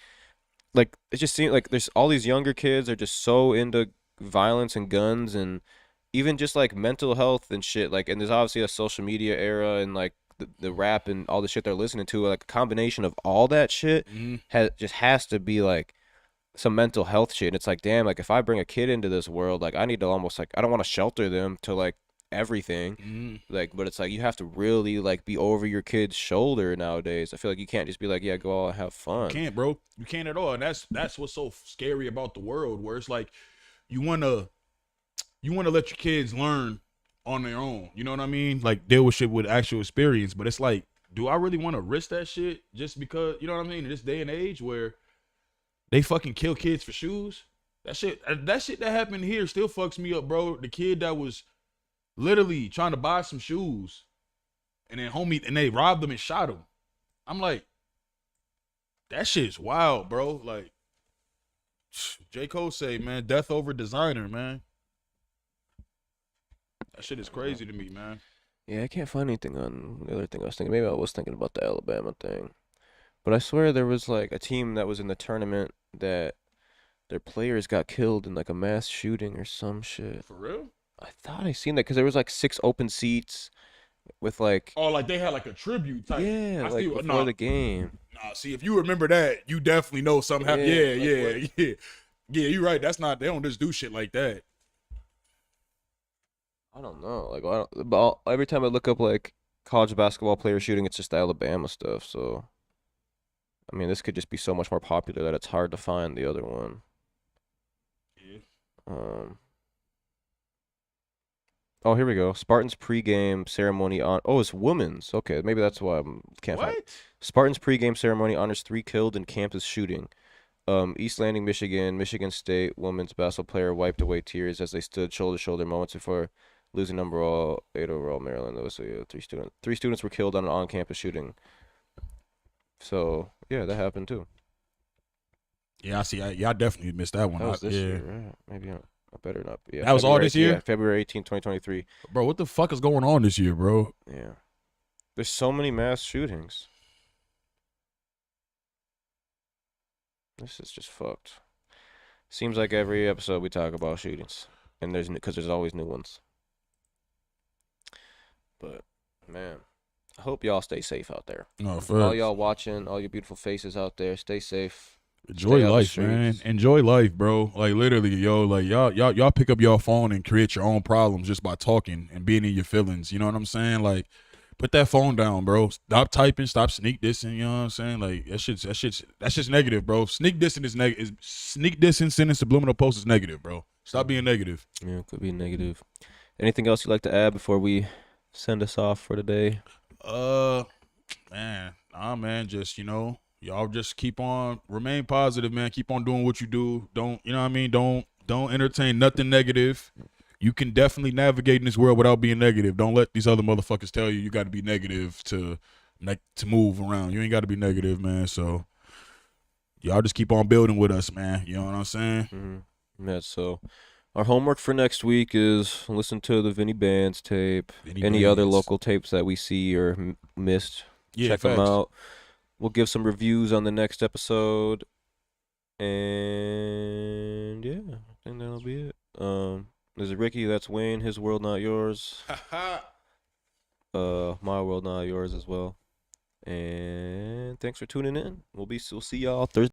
like it just seems like there's all these younger kids are just so into violence and guns and even just like mental health and shit. Like, and there's obviously a social media era and like the rap and all the shit they're listening to. Like a combination of all that shit has to be like some mental health shit. And it's like, damn, like if I bring a kid into this world, like I need to almost like I don't want to shelter them to like everything. Like, but it's like you have to really like be over your kid's shoulder nowadays. I feel like you can't just be like, yeah, go out and have fun. You can't, bro. You can't at all. And that's what's so scary about the world, where it's like you wanna let your kids learn on their own. You know what I mean? Like deal with shit with actual experience. But it's like, do I really want to risk that shit just because, you know what I mean? In this day and age where they fucking kill kids for shoes. That shit that happened here still fucks me up, bro. The kid that was literally trying to buy some shoes and then and they robbed him and shot him. I'm like, that shit's wild, bro. Like, J. Cole say, man, death over designer, man. That shit is crazy to me, man. Yeah, I can't find anything on the other thing I was thinking. Maybe I was thinking about the Alabama thing. But I swear there was like a team that was in the tournament that their players got killed in like a mass shooting or some shit. For real? I thought I seen that because there was like 6 open seats with like Oh, like they had like a tribute type. yeah, like before the game. Nah, see, if you remember that, you definitely know something happened. Yeah. Yeah, you're right. That's not, they don't just do shit like that. I don't know. Like every time I look up like college basketball player shooting, it's just Alabama stuff. So I mean, this could just be so much more popular that it's hard to find the other one. Yeah. Oh, here we go. Spartans pregame ceremony on. Oh, it's women's. Okay, maybe that's why I can't find. Spartans pregame ceremony honors 3 killed in campus shooting. East Landing, Michigan, Michigan State women's basketball player wiped away tears as they stood shoulder to shoulder moments before losing number 8 overall Maryland. So yeah, 3 students were killed on an on-campus shooting. So yeah, that happened too. Yeah, I see. I definitely missed that one. That was this year, right? Maybe I better not. Yeah, that was all this year. Yeah, February 18, 2023. Bro, what the fuck is going on this year, bro? Yeah, there's so many mass shootings. This is just fucked. Seems like every episode we talk about shootings, and there's always new ones. But man, I hope y'all stay safe out there. No, for all y'all watching, all your beautiful faces out there, stay safe. Enjoy Stay out the life, man. streets. Enjoy life, bro. Like literally, yo. Like y'all pick up your phone and create your own problems just by talking and being in your feelings. You know what I'm saying? Like, put that phone down, bro. Stop typing. Stop sneak dissing. You know what I'm saying? Like that's just negative, bro. Sneak dissing is negative. Sneak dissing, sending subliminal posts is negative, bro. Stop being negative. Yeah, it could be negative. Anything else you'd like to add before we send us off for today? Man, man. Just y'all just keep on remain positive, man. Keep on doing what you do. Don't you know what I mean? Don't entertain nothing negative. You can definitely navigate in this world without being negative. Don't let these other motherfuckers tell you got to be negative to move around. You ain't got to be negative, man. So y'all just keep on building with us, man. You know what I'm saying? Mm-hmm. Yeah, so our homework for next week is listen to the Vinny Bands tape. Any other local tapes that we see or missed, check them out. We'll give some reviews on the next episode. And yeah, I think that'll be it. This is Ricky, that's Wayne, his world not yours. My world not yours as well. And thanks for tuning in. We'll see y'all Thursday.